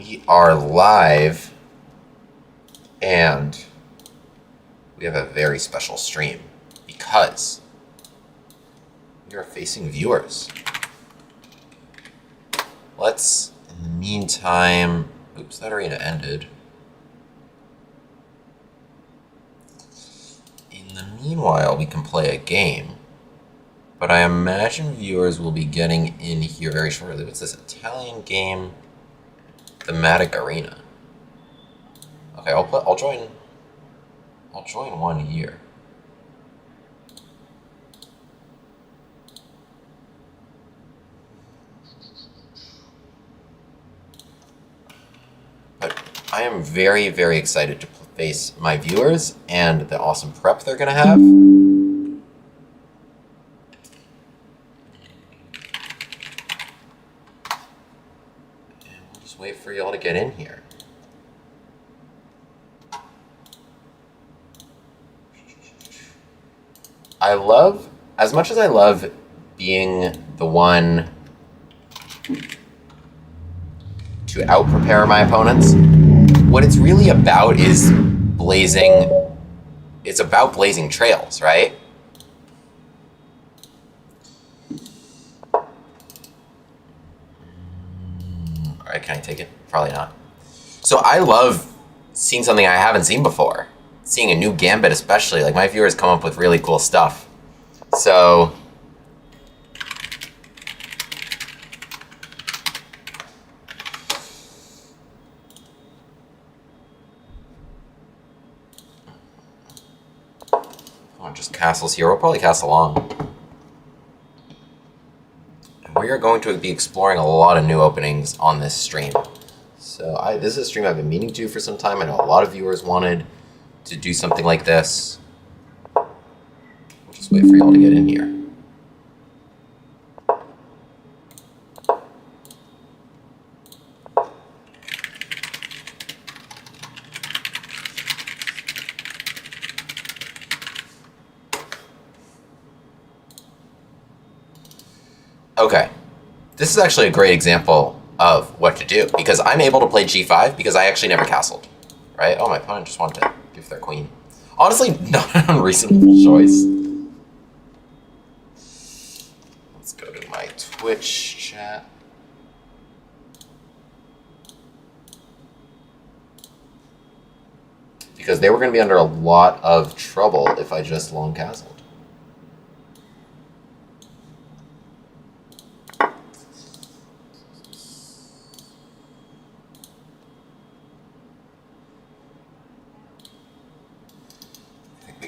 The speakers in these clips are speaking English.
We are live, and we have a very special stream because we are facing viewers. Let's, in the meantime, oops, that arena ended. In the meanwhile, we can play a game, but I imagine viewers will be getting in here very shortly. What's this, Italian game? Thematic arena. Okay, I'll join one here. But I am very, very excited to face my viewers and the awesome prep they're gonna have. And we'll just wait for y'all to get in here. As much as I love being the one to out-prepare my opponents, what it's really about is blazing trails, right? Alright, can I take it? Probably not. So I love seeing something I haven't seen before. Seeing a new gambit especially. Like, my viewers come up with really cool stuff. So just castles here. We'll probably castle long. And we are going to be exploring a lot of new openings on this stream. So this is a stream I've been meaning to for some time. I know a lot of viewers wanted to do something like this. We'll just wait for y'all to get in here. Okay, this is actually a great example of what to do, because I'm able to play g5 because I actually never castled, right? Oh, my opponent just wanted to give their queen. Honestly, not an unreasonable choice. Let's go to my Twitch chat. Because they were going to be under a lot of trouble if I just long castled.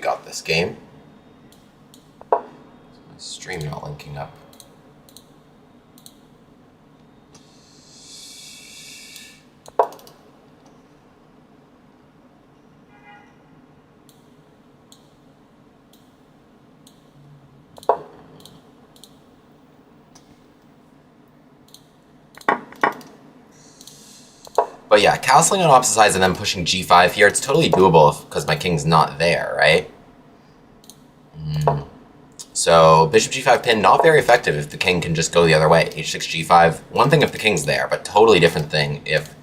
Got this game. My stream not linking up. But yeah, castling on opposite sides and then pushing g5 here, it's totally doable because my king's not there, right? So bishop g5 pin, not very effective if the king can just go the other way. h6 g5, one thing if the king's there, but totally different thing if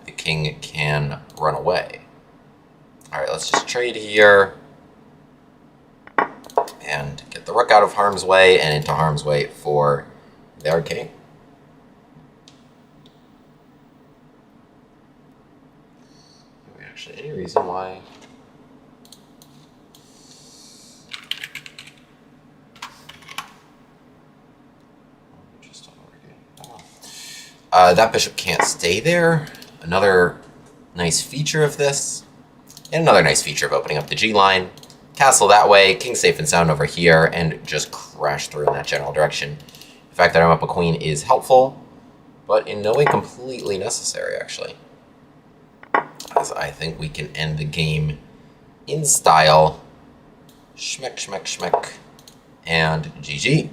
the king can run away. Alright, let's just trade here and get the rook out of harm's way and into harm's way for their king. Actually, any reason why? That bishop can't stay there. Another nice feature of this. And another nice feature of opening up the G line. Castle that way, king safe and sound over here, and just crash through in that general direction. The fact that I'm up a queen is helpful, but in no way completely necessary, actually. As I think we can end the game in style. Schmeck, schmeck, schmeck. And GG.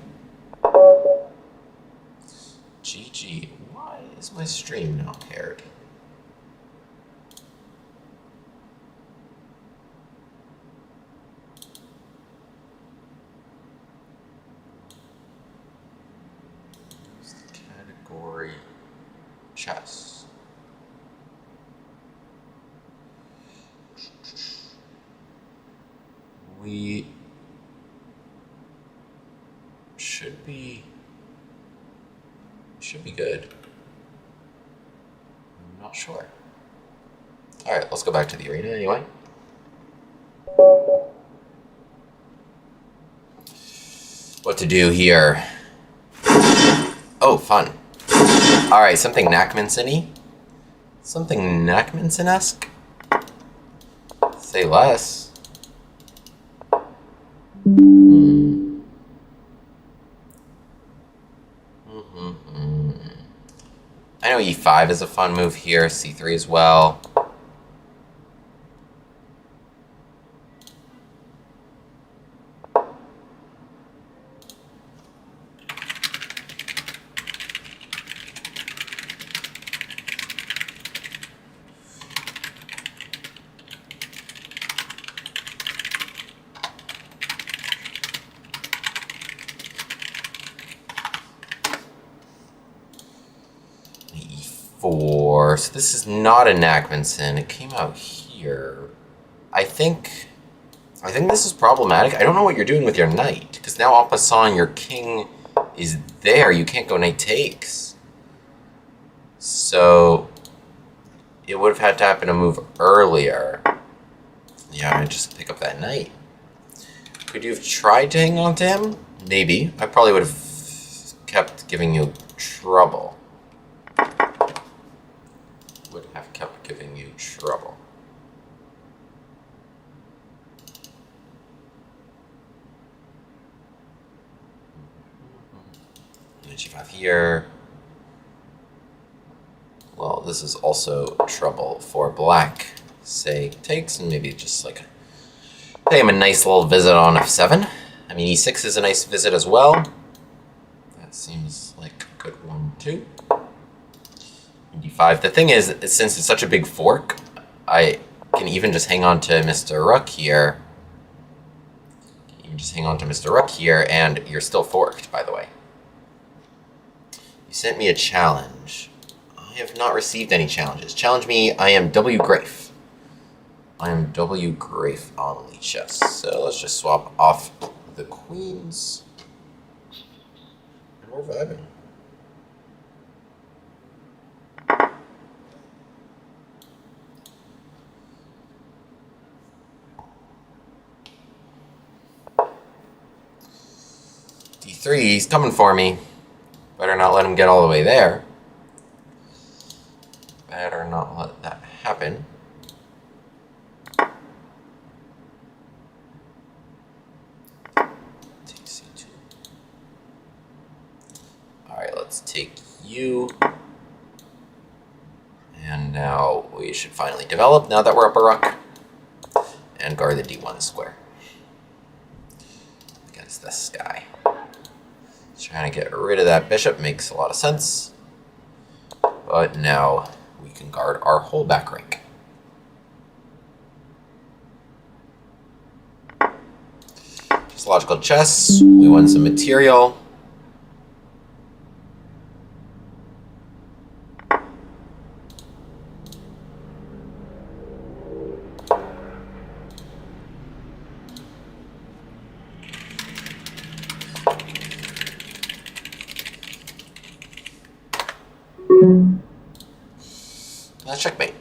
GG. Why is my stream not paired? Category chess. should be good. I'm not sure. Alright, let's go back to the arena anyway. What to do here? Oh, fun. Alright, something Knackmanson-y. Something Knackmanson-esque? Say less. I know e5 is a fun move here, c3 as well. e4. So this is not a Knackmanson. It came out here. I think this is problematic. I don't know what you're doing with your knight, because now en passant your king is there. You can't go knight takes. So it would have had to happen a move earlier. Yeah, I just pick up that knight. Could you have tried to hang on to him? Maybe. I probably would have kept giving you trouble. Would have kept giving you trouble. G5 here. Well, this is also trouble for black. Say takes, and maybe just like pay him a nice little visit on f7. I mean, e6 is a nice visit as well. That seems like a good one too. d5. The thing is, since it's such a big fork, I can even just hang on to Mr. Rook here. You can just hang on to Mr. Rook here, and you're still forked, by the way. You sent me a challenge. I have not received any challenges. Challenge me, I am W. Grafe. I am W. Grafe on Lichess. So let's just swap off the queens. And we're vibing. D3, he's coming for me. Better not let him get all the way there. Better not let that happen. Take C2. Alright, let's take you. And now we should finally develop, now that we're up a rook. And guard the D1 square. Against this guy. Trying to get rid of that bishop makes a lot of sense. But now we can guard our whole back rank. Just logical chess. We won some material. That's checkmate.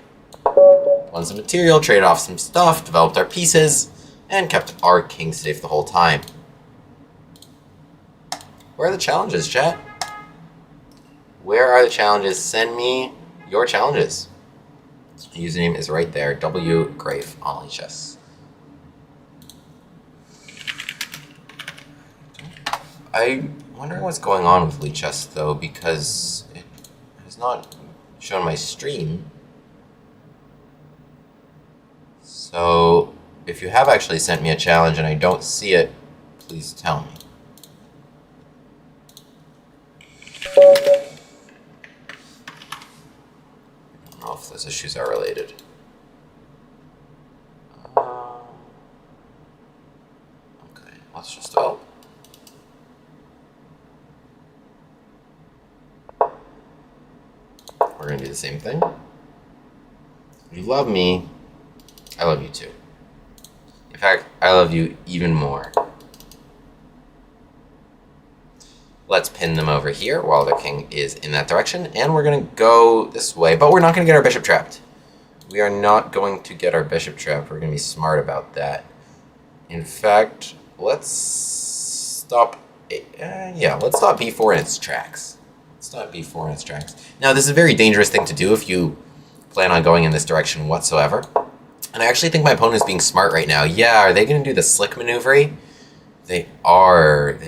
Won some material, traded off some stuff, developed our pieces, and kept our king safe the whole time. Where are the challenges, chat? Where are the challenges? Send me your challenges. The username is right there, W. Grafe on Lichess. I'm wondering what's going on with Lichess, though, because it has not shown my stream. So, if you have actually sent me a challenge and I don't see it, please tell me. I don't know if those issues are related. Okay, let's just develop. We're going to do the same thing. You love me. I love you too. In fact, I love you even more. Let's pin them over here while their king is in that direction, and we're going to go this way, but we're not going to get our bishop trapped. We are not going to get our bishop trapped. We're going to be smart about that. In fact, let's stop. Let's stop b4 in its tracks. Now, this is a very dangerous thing to do if you plan on going in this direction whatsoever. And I actually think my opponent is being smart right now. Yeah, are they going to do the slick maneuver? They are.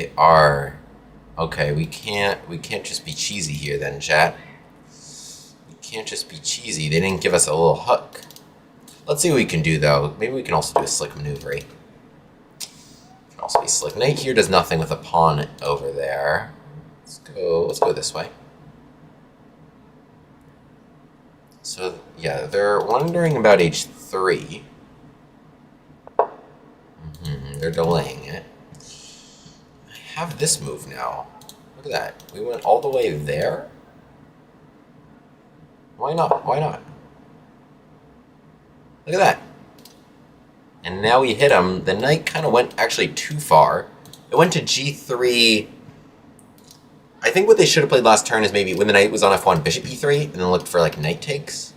Okay, we can't just be cheesy here then, chat. We can't just be cheesy. They didn't give us a little hook. Let's see what we can do, though. Maybe we can also do a slick maneuver. Can also be slick. Knight here does nothing with a pawn over there. Let's go this way. So, yeah, they're wondering about h3. They're delaying it. I have this move now. Look at that. We went all the way there? Why not? Look at that. And now we hit him. The knight kind of went actually too far. It went to g3. I think what they should have played last turn is maybe when the knight was on f1, bishop e3, and then looked for like knight takes.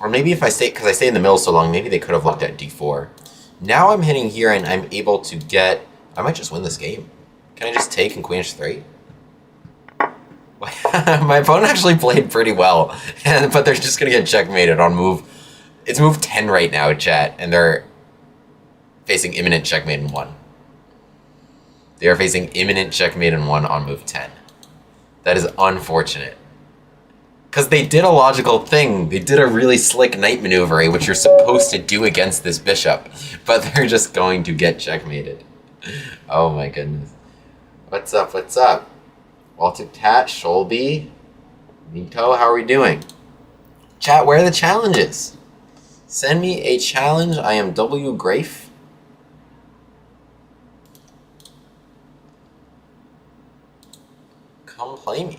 Or maybe if I stay, because I stay in the middle so long, maybe they could have looked at d4. Now I'm hitting here and I'm able to get, I might just win this game. Can I just take and queen h3? My opponent actually played pretty well, but they're just going to get checkmated on move. It's move 10 right now, chat, and they're facing imminent checkmate in 1. They are facing imminent checkmate in 1 on move 10. That is unfortunate. Because they did a logical thing. They did a really slick knight maneuver, which you're supposed to do against this bishop, but they're just going to get checkmated. Oh my goodness. What's up? Walter Tat, Sholby, Nito, how are we doing? Chat, where are the challenges? Send me a challenge. I am W. Grafe. Come play me.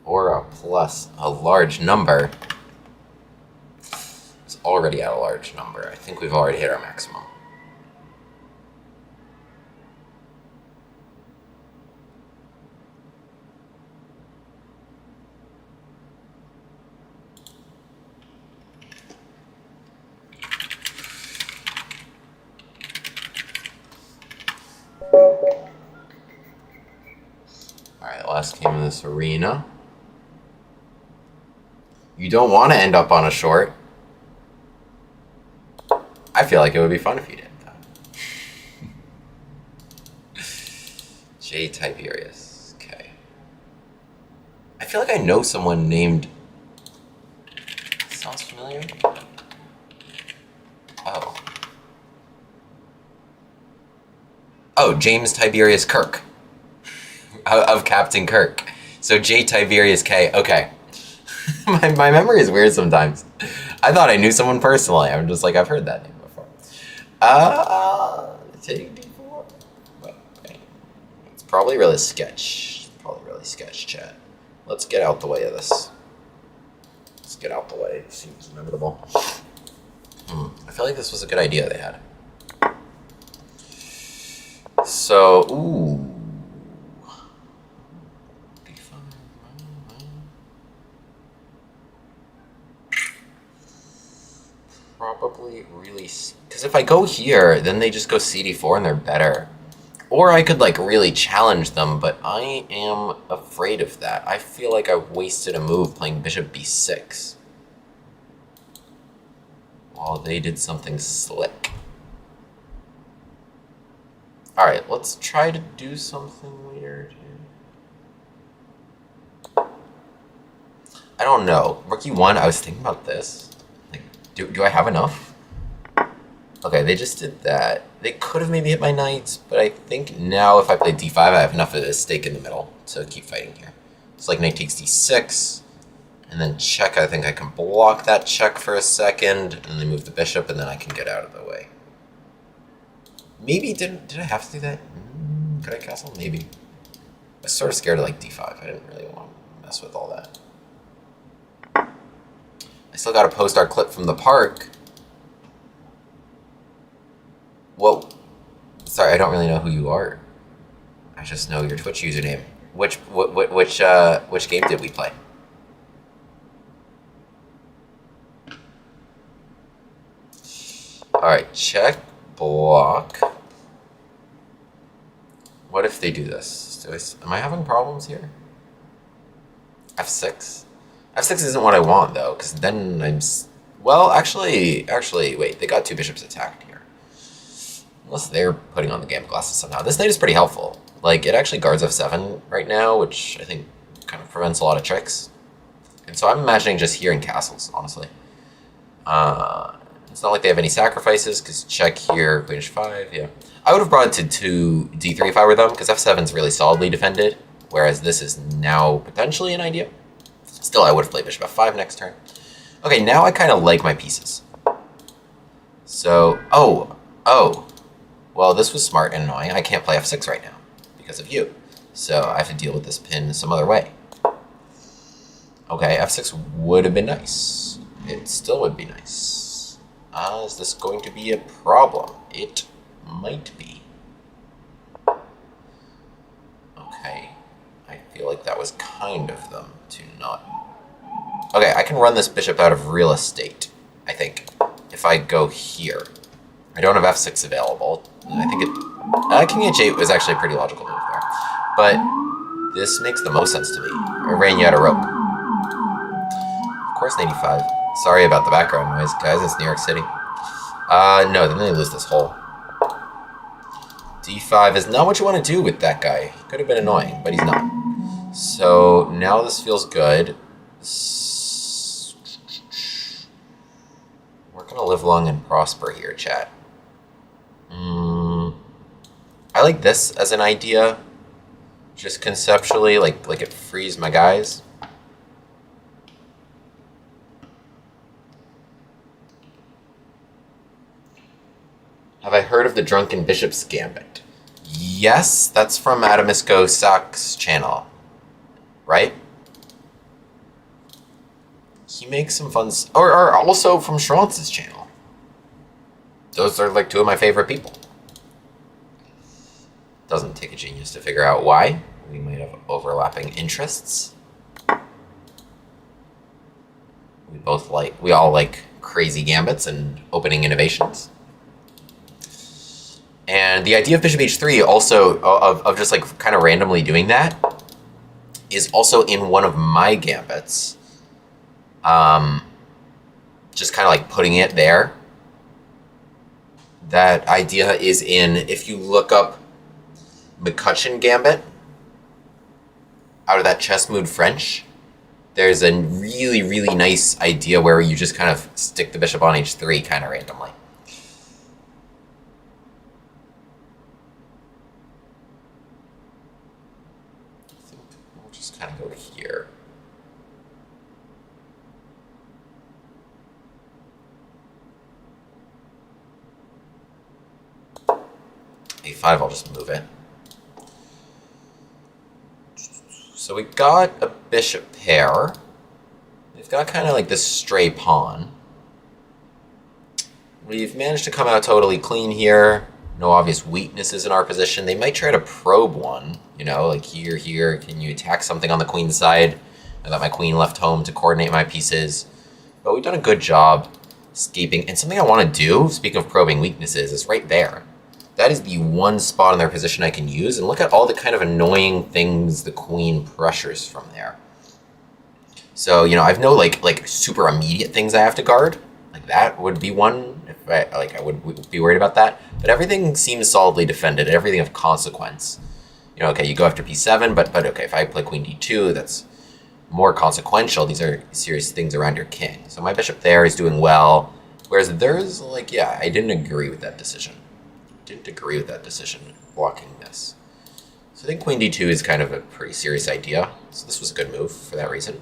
Or a plus a large number. It's already at a large number. I think we've already hit our maximum. Alright, last game in this arena. You don't want to end up on a short. I feel like it would be fun if you did, though. J. Tiberius. Okay. I feel like I know someone named... Sounds familiar? Oh, James Tiberius Kirk. Of Captain Kirk. So J. Tiberius K. Okay. my memory is weird sometimes. I thought I knew someone personally. I'm just like, I've heard that name before. Take D4. Okay. It's probably really sketch. Chat. Let's get out the way of this. It seems inevitable. I feel like this was a good idea they had. So, ooh. Probably really... Because if I go here, then they just go CD4 and they're better. Or I could, like, really challenge them, but I am afraid of that. I feel like I've wasted a move playing bishop b6. While they did something slick. Alright, let's try to do something weird. I don't know. Rook e1, I was thinking about this. Do I have enough? Okay, they just did that. They could have maybe hit my knights, but I think now if I play d5, I have enough of a stake in the middle to keep fighting here. It's like knight takes d6, and then check. I think I can block that check for a second, and then they move the bishop, and then I can get out of the way. Maybe, did I have to do that? Could I castle? Maybe. I was sort of scared of like d5. I didn't really want to mess with all that. I still gotta post our clip from the park. Whoa. Sorry, I don't really know who you are. I just know your Twitch username. Which game did we play? Alright, check, block. What if they do this? Am I having problems here? F6? F6 isn't what I want, though, because then I'm... Well, actually, wait, they got 2 bishops attacked here. Unless they're putting on the gambit glasses somehow. This knight is pretty helpful. Like, it actually guards F7 right now, which I think kind of prevents a lot of tricks. And so I'm imagining just here in castles, honestly. It's not like they have any sacrifices, because check here, queen h5, yeah. I would have brought it to d3 if I were them, because f7's really solidly defended, whereas this is now potentially an idea. Still, I would have played bishop f5 next turn. Okay, now I kind of like my pieces. So, oh. Well, this was smart and annoying. I can't play f6 right now because of you. So I have to deal with this pin some other way. Okay, f6 would have been nice. It still would be nice. Is this going to be a problem? It might be. Okay, I feel like that was kind of them to not... Okay, I can run this bishop out of real estate, I think, if I go here. I don't have f6 available. I think king h8 was actually a pretty logical move there. But this makes the most sense to me. I ran you out of rope. Of course, 95. Sorry about the background noise, guys. It's New York City. No, then they lose this hole. d5 is not what you want to do with that guy. He could have been annoying, but he's not. So now this feels good. We're going to live long and prosper here, chat. I like this as an idea. Just conceptually, like it frees my guys. Have I heard of the Drunken Bishop's Gambit? Yes, that's from Adamisko Sak's channel, right? He makes some fun... Or also from Schrantz's channel. Those are like 2 of my favorite people. Doesn't take a genius to figure out why. We might have overlapping interests. We all like crazy gambits and opening innovations. And the idea of bishop h3 also, of just like kind of randomly doing that, is also in one of my gambits. Just kind of like putting it there. That idea is in, if you look up McCutcheon Gambit, out of that Chess Mood French, there's a really, really nice idea where you just kind of stick the bishop on h3 kind of randomly. I think we'll just kind of go here. a5, I'll just move it. So we got a bishop pair. We've got kind of like this stray pawn. We've managed to come out totally clean here. No obvious weaknesses in our position. They might try to probe one, you know, like here. Can you attack something on the queen side? I got my queen left home to coordinate my pieces. But we've done a good job escaping. And something I want to do, speaking of probing weaknesses, is right there. That is the one spot in their position I can use. And look at all the kind of annoying things the queen pressures from there. So, you know, I've no like super immediate things I have to guard. Like that would be one. If I would be worried about that. But everything seems solidly defended. Everything of consequence. You know, okay, you go after p7, but okay, if I play queen d2, that's more consequential. These are serious things around your king. So my bishop there is doing well. Whereas theirs, like, yeah, I didn't agree with that decision. Blocking this. So I think queen d2 is kind of a pretty serious idea. So this was a good move for that reason.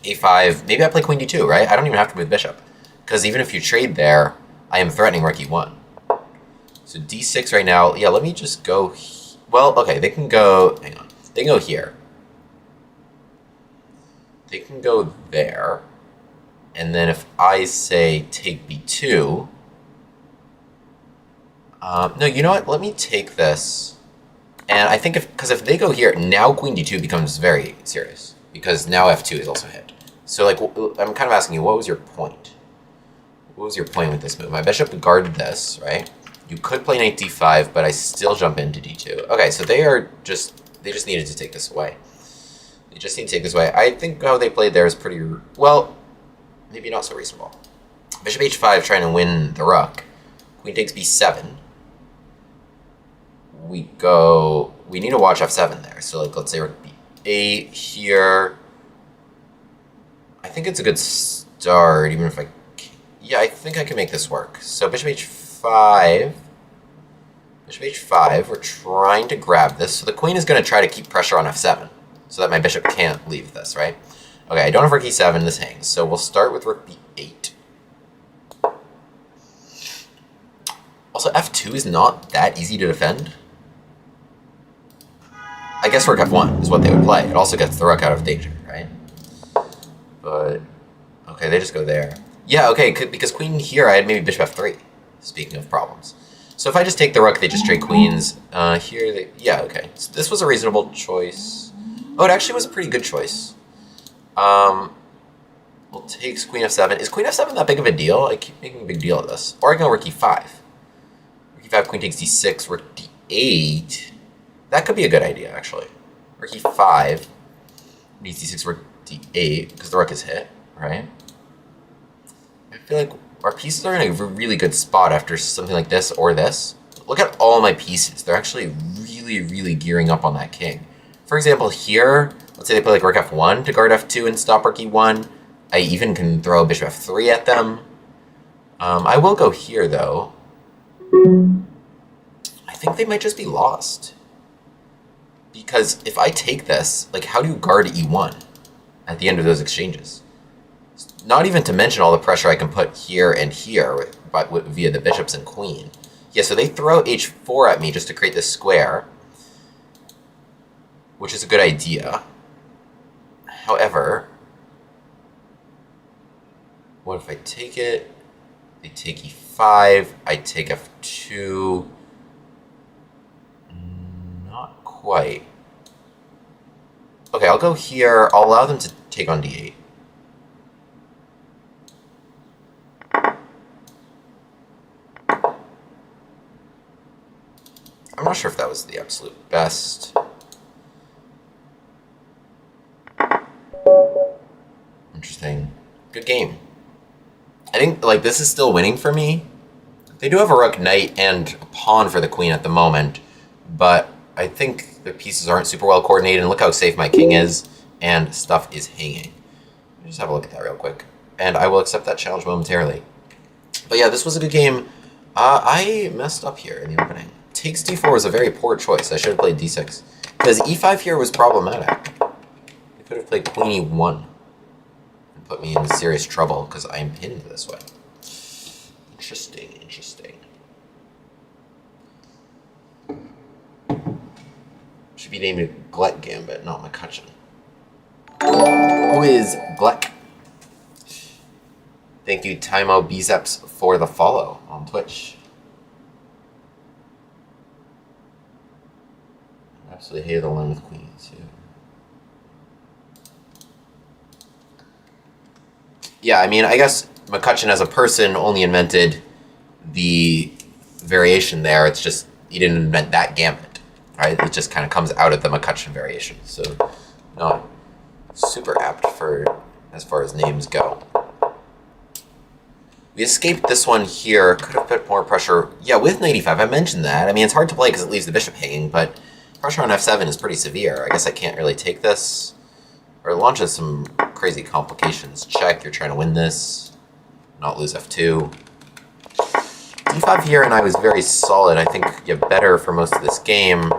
a5, maybe I play queen d2, right? I don't even have to move bishop. Because even if you trade there, I am threatening rook e1. So d6 right now, yeah, let me just go... Well, okay, they can go... Hang on. They can go here. they can go there. And then if I say take b2... no, you know what? Let me take this. And I think because if they go here, now queen d2 becomes very serious. Because now f2 is also hit. So, like, I'm kind of asking you, what was your point? What was your point with this move? My bishop guarded this, right? You could play knight d5, but I still jump into d2. Okay, so they just needed to take this away. They just need to take this away. I think how they played there is pretty, well, maybe not so reasonable. Bishop h5 trying to win the rook. Queen takes b7. We need to watch f7 there. So, like, let's say rook b8 here. I think it's a good start, even if yeah, I think I can make this work. So bishop h5, we're trying to grab this. So the queen is going to try to keep pressure on f7 so that my bishop can't leave this, right? Okay, I don't have rook e7, this hangs. So we'll start with rook b8. Also, f2 is not that easy to defend. I guess rook f1 is what they would play. It also gets the rook out of danger, right? But, okay, they just go there. Yeah, okay, because queen here, I had maybe bishop f3, speaking of problems. So if I just take the rook, they just trade queens. Here, yeah, okay. So this was a reasonable choice. Oh, it actually was a pretty good choice. We'll take queen f7. Is queen f7 that big of a deal? I keep making a big deal of this. Or I can go rook e5. Rook e5, queen takes d6, rook d8. That could be a good idea, actually. Rook e5, needs d6, rook d8, because the rook is hit, right? I feel like our pieces are in a really good spot after something like this or this. Look at all my pieces. They're actually really, really gearing up on that king. For example, here, let's say they play like rook f1 to guard f2 and stop rook e1. I even can throw bishop f3 at them. I will go here, though. I think they might just be lost. Because if I take this, like, how do you guard e1 at the end of those exchanges? Not even to mention all the pressure I can put here and here via the bishops and queen. Yeah, so they throw h4 at me just to create this square, which is a good idea. However, what if I take it? They take e5, I take f2. Not quite. Okay, I'll go here. I'll allow them to take on d8. I'm not sure if that was the absolute best. Interesting. Good game. I think, like, this is still winning for me. They do have a rook, knight, and a pawn for the queen at the moment, but I think the pieces aren't super well coordinated, and look how safe my king is, and stuff is hanging. Let me just have a look at that real quick, and I will accept that challenge momentarily. But yeah, this was a good game. I messed up here in the opening. Takes d4 was a very poor choice. I should have played d6. Because e5 here was problematic. I could have played queen e1 and put me in serious trouble because I am pinned this way. Interesting, interesting. Should be named Gleck Gambit, not McCutcheon. Who is Gleck? Thank you, Timo Biceps, for the follow on Twitch. I absolutely hate the line with queens, too. Yeah, I mean, I guess McCutcheon as a person only invented the variation there. It's just, he didn't invent that gambit, right? It just kind of comes out of the McCutcheon variation. So, not super apt for as far as names go. We escaped this one here. Could have put more pressure. Yeah, with knight e5, I mentioned that. I mean, it's hard to play because it leaves the bishop hanging, but pressure on f7 is pretty severe. I guess I can't really take this. Or it launches some crazy complications. Check, you're trying to win this. Not lose f2. d5 here, and I was very solid. I think yeah, better for most of this game.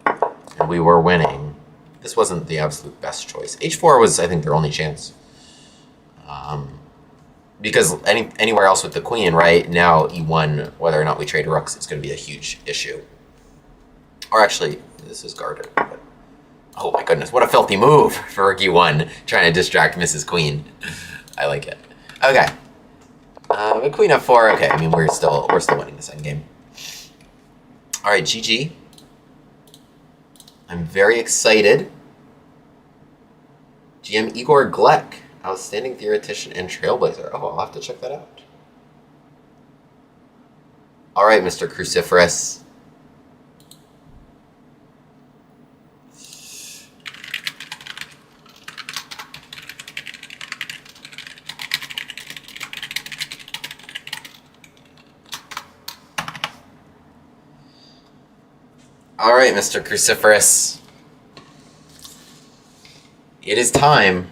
And we were winning. This wasn't the absolute best choice. h4 was, I think, their only chance. Because anywhere else with the queen, right, now e1, whether or not we trade rooks, is going to be a huge issue. Or actually, this is guarded, but Oh my goodness, what a filthy move for Rookie 1, trying to distract Mrs. Queen. I like it. Okay. But Queen F4, okay, I mean, we're still winning this endgame. Alright, GG. I'm very excited. GM Igor Glek, outstanding theoretician and trailblazer. Oh, I'll have to check that out. Alright, Mr. Cruciferous. Alright, Mr. Cruciferous. It is time.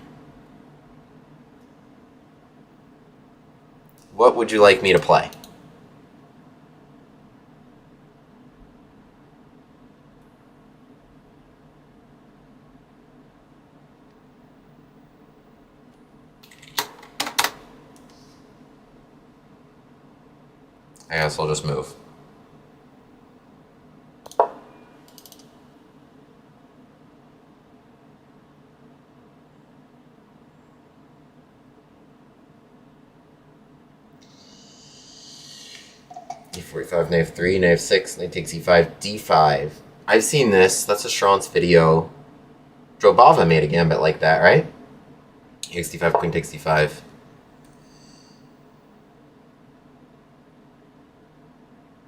What would you like me to play? I guess I'll just move. E45, knight 3, knight 6, knight takes e5, d5. I've seen this. That's a Sharon's video. Drobava made a gambit like that, right? Takes d5, queen takes d5.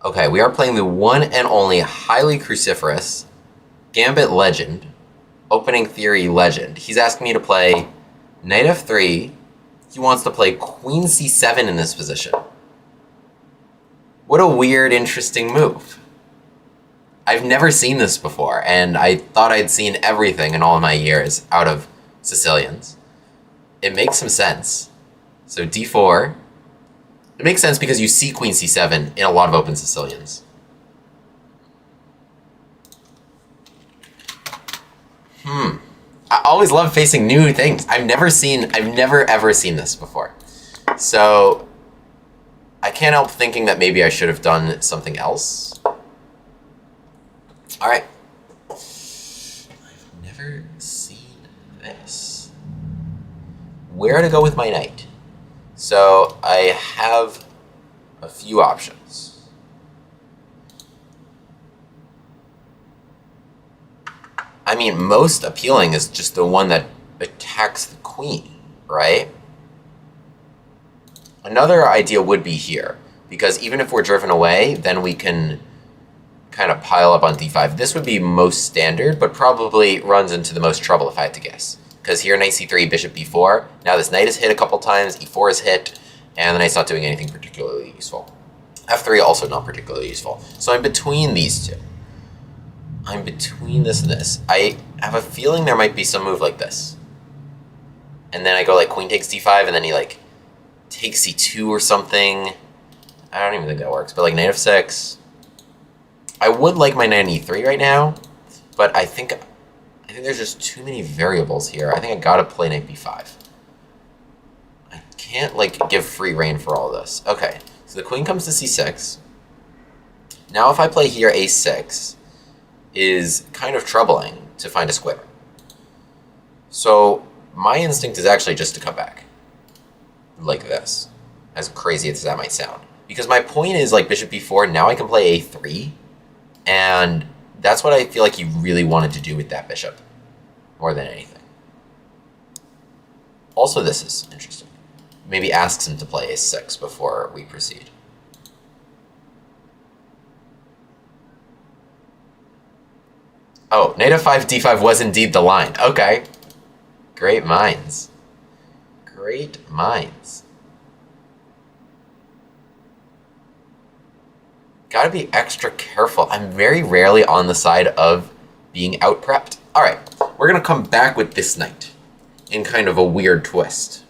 Okay, we are playing the one and only highly cruciferous Gambit Legend, Opening Theory Legend. He's asking me to play knight f3. He wants to play queen c7 in this position. What a weird, interesting move. I've never seen this before, and I thought I'd seen everything in all of my years out of Sicilians. It makes some sense. So d4. It makes sense because you see queen c7 in a lot of open Sicilians. I always love facing new things. I've never ever seen this before. So I can't help thinking that maybe I should have done something else. All right. I've never seen this. Where to go with my knight? So I have a few options. I mean, most appealing is just the one that attacks the queen, right? Another idea would be here, because even if we're driven away, then we can kind of pile up on d5. This would be most standard, but probably runs into the most trouble if I had to guess. Because here, knight c3, bishop b4. Now this knight is hit a couple times, e4 is hit, and the knight's not doing anything particularly useful. f3 also not particularly useful. So I'm between these two. I'm between this and this. I have a feeling there might be some move like this. And then I go like queen takes d5, and then he like takes c2 or something. I don't even think that works, but like knight f6. I would like my knight on e3 right now, but I think there's just too many variables here. I think I gotta play knight b5. I can't like give free rein for all this. Okay, so the queen comes to c6. Now if I play here a6 is kind of troubling to find a square. So my instinct is actually just to come back like this, as crazy as that might sound. Because my point is like bishop b4, now I can play a3, and that's what I feel like he really wanted to do with that bishop, more than anything. Also, this is interesting. Maybe asks him to play a6 before we proceed. Oh, knight f5, d5 was indeed the line. Okay. Great minds. Great minds. Gotta be extra careful. I'm very rarely on the side of being out-prepped. All right, we're gonna come back with this knight in kind of a weird twist.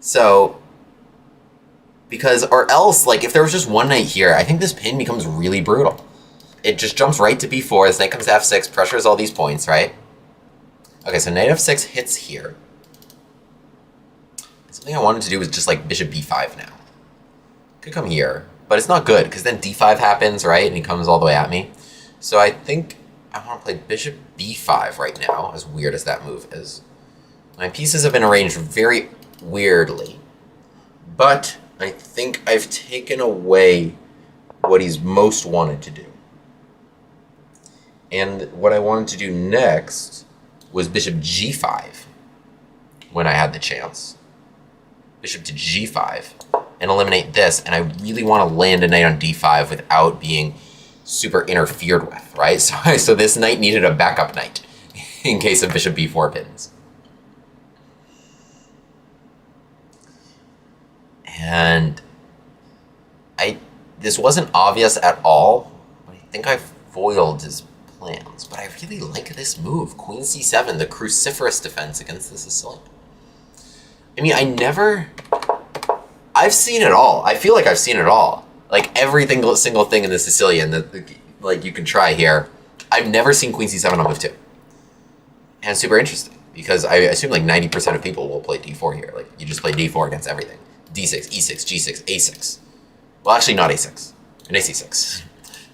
So, because, or else, like, if there was just one knight here, I think this pin becomes really brutal. It just jumps right to b4, this knight comes to f6, pressures all these points, right? Okay, so knight f6 hits here. Something I wanted to do was just like bishop b5 now. Could come here, but it's not good, because then d5 happens, right? And he comes all the way at me. So I think I want to play bishop b5 right now, as weird as that move is. My pieces have been arranged very weirdly, but I think I've taken away what he's most wanted to do. And what I wanted to do next was bishop g5 when I had the chance. Bishop to g5 and eliminate this, and I really want to land a knight on d5 without being super interfered with, right? So this knight needed a backup knight in case of bishop b4 pins. And this wasn't obvious at all, but I think I foiled his plans. But I really like this move, queen c7, the cruciferous defense against the Sicilian. I mean, I've seen it all. I feel like I've seen it all. Like every single thing in the Sicilian that like you can try here. I've never seen queen c7 on move 2. And it's super interesting because I assume like 90% of people will play d4 here. Like you just play d4 against everything. d6, e6, g6, a6. Well, actually not a6, an ac6.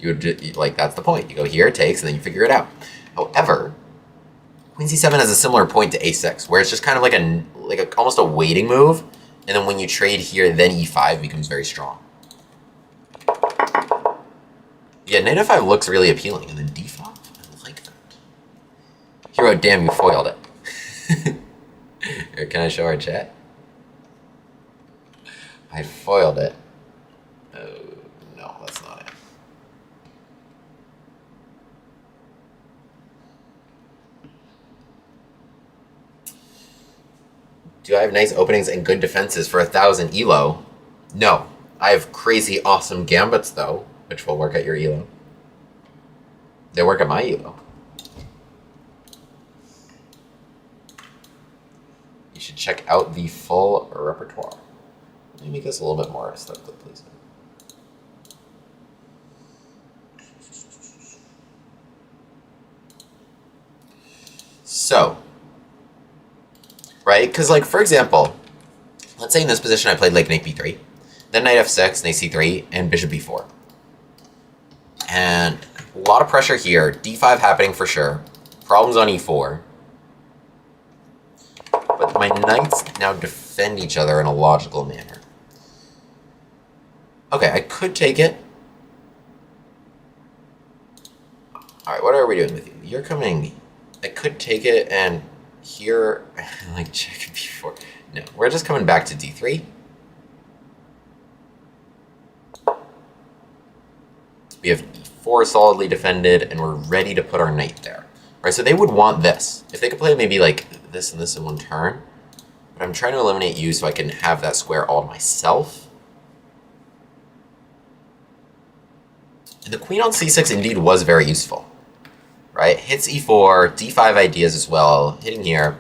You would, like, that's the point. You go here, it takes, and then you figure it out. However, queen c7 has a similar point to a6, where it's just kind of like almost a waiting move, and then when you trade here, then e5 becomes very strong. Yeah, knight f5 looks really appealing, and then d5, I like that. He wrote, damn, you foiled it. Here, can I show our chat? I foiled it. Oh, no, that's not it. Do I have nice openings and good defenses for 1,000 elo? No. I have crazy awesome gambits, though, which will work at your elo. They work at my elo. You should check out the full repertoire. Let me make this a little bit more aesthetically pleasing. So, right? Because, like, for example, let's say in this position I played like knight b3, then knight f6, knight c3, and bishop b4. And a lot of pressure here, d5 happening for sure, problems on e4. But my knights now defend each other in a logical manner. Okay, I could take it. Alright, what are we doing with you? You're coming. I could take it and here, like, check b4. No, we're just coming back to d3. We have e4 solidly defended, and we're ready to put our knight there. Right, so they would want this. If they could play maybe like this and this in one turn, but I'm trying to eliminate you so I can have that square all to myself. And the queen on c6 indeed was very useful. Right, hits e4, d5 ideas as well, hitting here,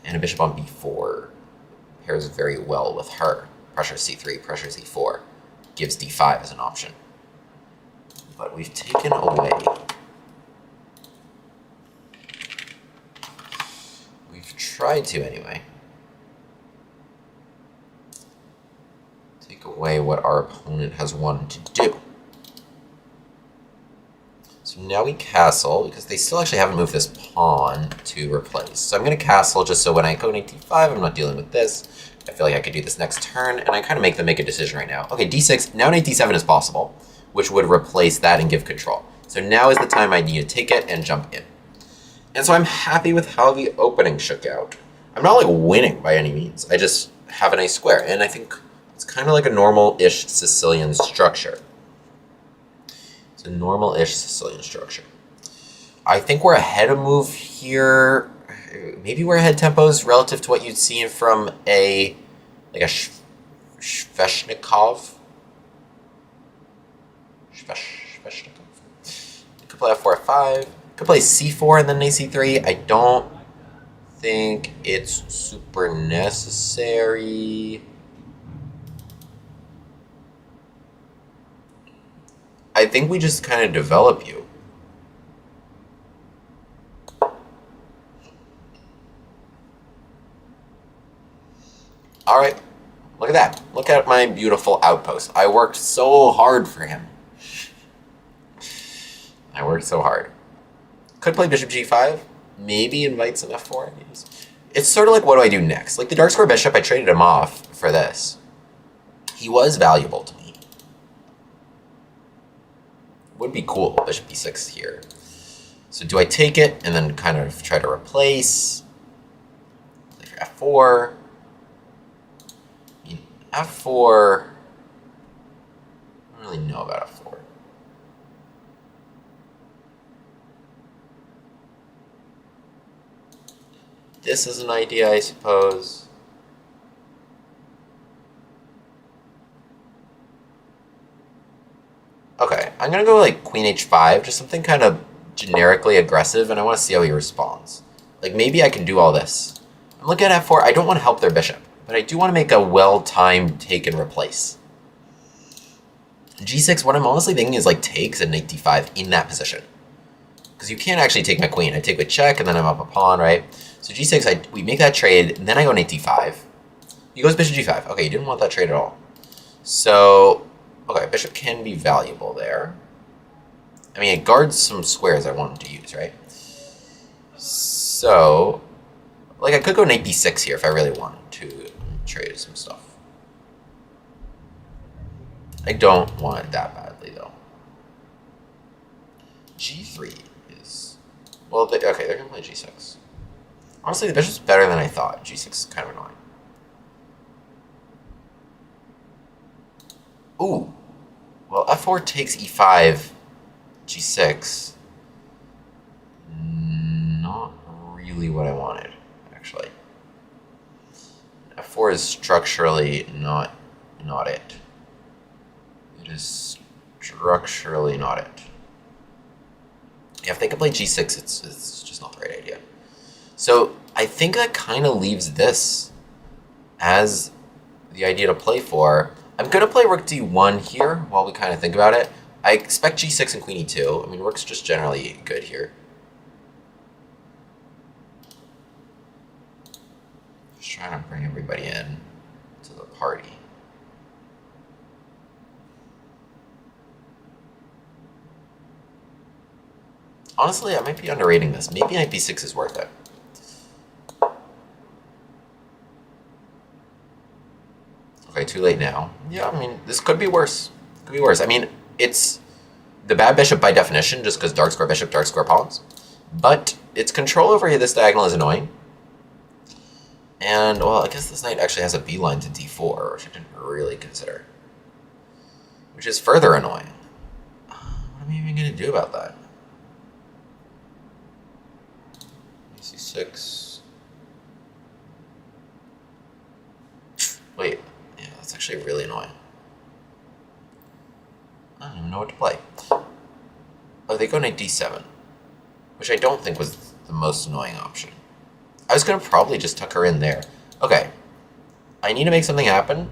and a bishop on b4 pairs very well with her. Pressure c3, pressure c4, gives d5 as an option. But we've taken away. We've tried to anyway. Take away what our opponent has wanted to do. So now we castle, because they still actually haven't moved this pawn to replace. So I'm going to castle just so when I go knight d5, I'm not dealing with this. I feel like I could do this next turn, and I kind of make them make a decision right now. Okay, d6, now knight d7 is possible, which would replace that and give control. So now is the time I need to take it and jump in. And so I'm happy with how the opening shook out. I'm not like winning by any means. I just have a nice square, and I think it's kind of like a normal-ish Sicilian structure. A normal-ish Sicilian structure. I think we're ahead of move here. Maybe we're ahead tempos relative to what you'd see from a Sveshnikov. Could play f4, f5. Could play c4 and then knight c3. I don't think it's super necessary. I think we just kind of develop you. All right, look at that. Look at my beautiful outpost. I worked so hard for him. worked so hard. Could play bishop g5. Maybe invite some f4 ideas. It's sort of like, what do I do next? Like the dark square bishop, I traded him off for this. He was valuable to me. Would be cool, bishop b6 here. So do I take it and then kind of try to replace? Play for f4. I mean, f4... I don't really know about f4. This is an idea, I suppose. Okay, I'm gonna go like queen h5, just something kind of generically aggressive, and I want to see how he responds. Like maybe I can do all this. I'm looking at f4. I don't want to help their bishop, but I do want to make a well-timed take and replace. g6, what I'm honestly thinking is like takes and knight d5 in that position. Because you can't actually take my queen. I take with check, and then I'm up a pawn, right? So g6, we make that trade, and then I go knight d5. He goes bishop g5. Okay, you didn't want that trade at all. So, okay, bishop can be valuable there. I mean, it guards some squares I wanted to use, right? So, like, I could go knight b6 here if I really wanted to trade some stuff. I don't want it that badly, though. g3 is... Well, okay, they're going to play g6. Honestly, the bishop's better than I thought. g6 is kind of annoying. Ooh. Well, f4 takes e5, g6. Not really what I wanted, actually. f4 is structurally not it. It is structurally not it. Yeah, if they can play g6, it's just not the right idea. So I think that kind of leaves this as the idea to play for. I'm going to play rook d1 here while we kind of think about it. I expect g6 and queen e2. I mean, rook's just generally good here. Just trying to bring everybody in to the party. Honestly, I might be underrating this. Maybe knight b6 is worth it. Okay, too late now. Yeah, I mean, this could be worse. Could be worse. I mean, it's the bad bishop by definition, just because dark square bishop, dark square pawns. But its control over here, this diagonal, is annoying. And, well, I guess this knight actually has a beeline to d4, which I didn't really consider. Which is further annoying. What am I even going to do about that? c6. Wait. Yeah, that's actually really annoying. I don't even know what to play. Oh, they go knight d7, which I don't think was the most annoying option. I was going to probably just tuck her in there. Okay. I need to make something happen.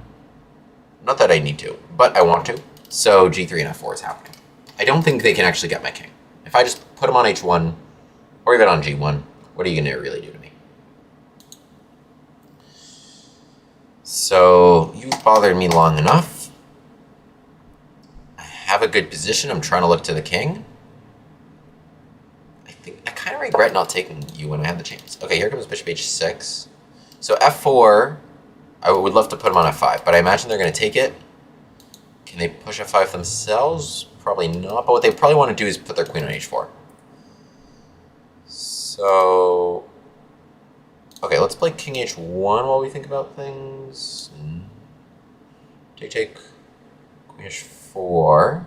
Not that I need to, but I want to. So g3 and f4 is happening. I don't think they can actually get my king. If I just put him on h1, or even on g1, what are you going to really do to me? So you've bothered me long enough. I have a good position. I'm trying to look to the king. I kind of regret not taking you when I had the chance. Okay, here comes bishop h6. So f4, I would love to put him on f5, but I imagine they're going to take it. Can they push f5 themselves? Probably not, but what they probably want to do is put their queen on h4. So, okay, let's play king h1 while we think about things. Take, queen h4.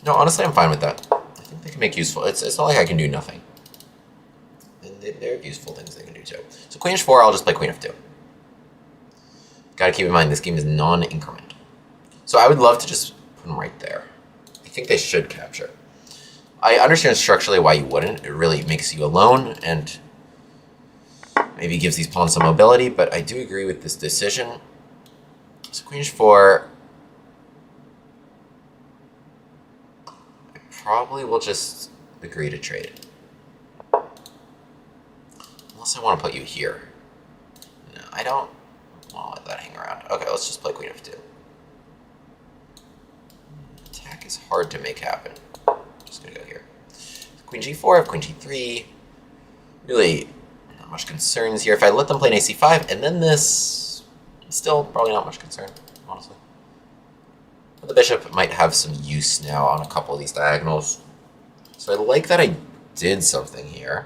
No, honestly, I'm fine with that. I think they can make useful. It's not like I can do nothing. And there are useful things they can do too. So queen h4, I'll just play queen f2. Gotta keep in mind, this game is non-increment. So I would love to just put them right there. I think they should capture. I understand structurally why you wouldn't. It really makes you alone and maybe gives these pawns some mobility, but I do agree with this decision. So queen h4, I probably will just agree to trade. Unless Unless I want to put you here. No, I don't want to let that hang around. Okay, let's just play queen f2. Attack is hard to make happen. Just gonna go here. Queen g4, I have queen g3. Really not much concerns here. If I let them play an ac5 and then this, still probably not much concern, honestly. But the bishop might have some use now on a couple of these diagonals. So I like that I did something here.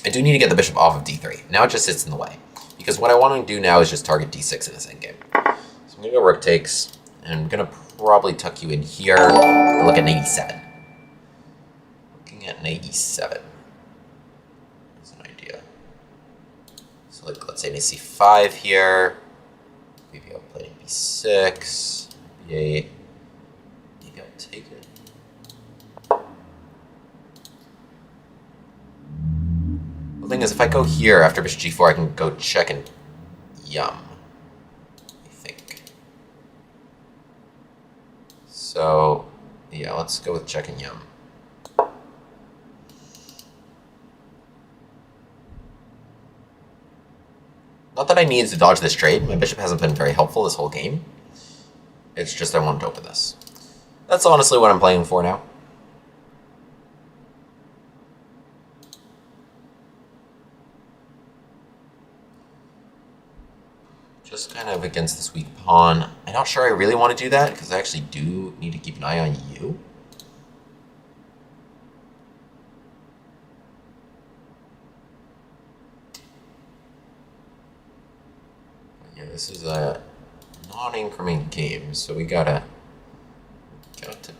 I do need to get the bishop off of d3. Now it just sits in the way. Because what I want to do now is just target d6 in this endgame. So I'm going to go rook takes, and I'm going to probably tuck you in here and look at knight e7. Looking at knight e7 is an idea. So like, let's say knight c5 here. Maybe I'll play knight b6, b8. Maybe I'll take it. The thing is, if I go here after bishop g4, I can go check and yum, I think. So, yeah, let's go with check and yum. Not that I need to dodge this trade. My bishop hasn't been very helpful this whole game. It's just I wanted to open this. That's honestly what I'm playing for now. Just kind of against this weak pawn. I'm not sure I really want to do that, because I actually do need to keep an eye on you. But yeah, this is a non-increment game, so we got to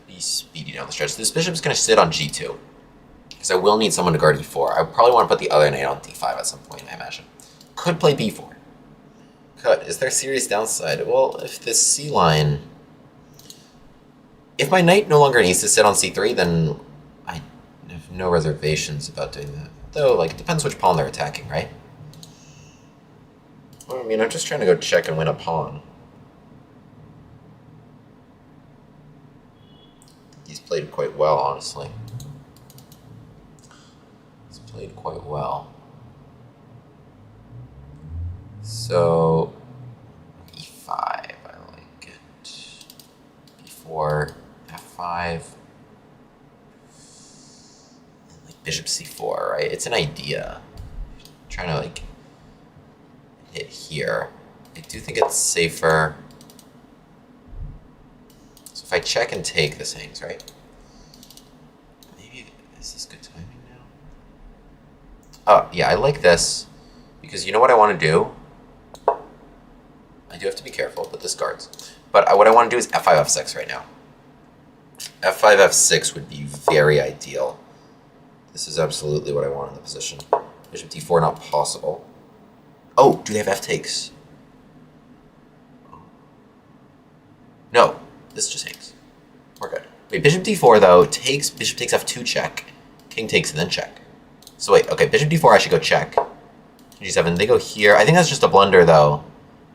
be speedy down the stretch. This bishop's going to sit on g2, because I will need someone to guard e4. I probably want to put the other knight on d5 at some point, I imagine. Could play b4. Cut. Is there serious downside? Well, if this c line... If my knight no longer needs to sit on c3, then I have no reservations about doing that. Though, like, it depends which pawn they're attacking, right? Well, I mean, I'm just trying to go check and win a pawn. He's played quite well, honestly. He's played quite well. So, e5, I like it. b4, f5. Like bishop c4, right? It's an idea. I'm trying to like hit here. I do think it's safer. So if I check and take, this hangs, right? Maybe, is this good timing now? Oh, yeah, I like this. Because you know what I want to do? I do have to be careful, but this guards. But what I want to do is f5, f6 right now. f5, f6 would be very ideal. This is absolutely what I want in the position. Bishop d4, not possible. Oh, do they have f takes? No, this just hangs. We're good. Wait, bishop d4 though takes, bishop takes f2 check. King takes and then check. So wait, okay, bishop d4 I should go check. g7, they go here. I think that's just a blunder though.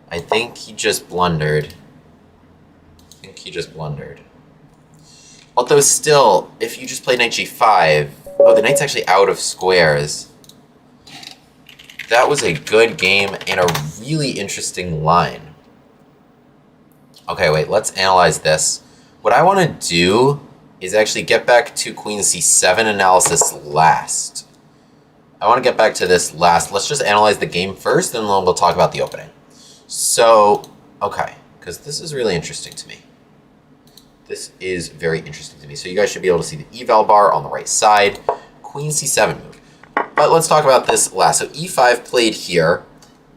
I think he just blundered. Although still, if you just play knight g5, oh, the knight's actually out of squares. That was a good game and a really interesting line. Okay, wait, let's analyze this. What I want to do is actually get back to queen c7 analysis last. I want to get back to this last. Let's just analyze the game first, and then we'll talk about the opening. So, okay, because this is really interesting to me. This is very interesting to me. So you guys should be able to see the eval bar on the right side. Queen c7 move. But let's talk about this last. So e5 played here.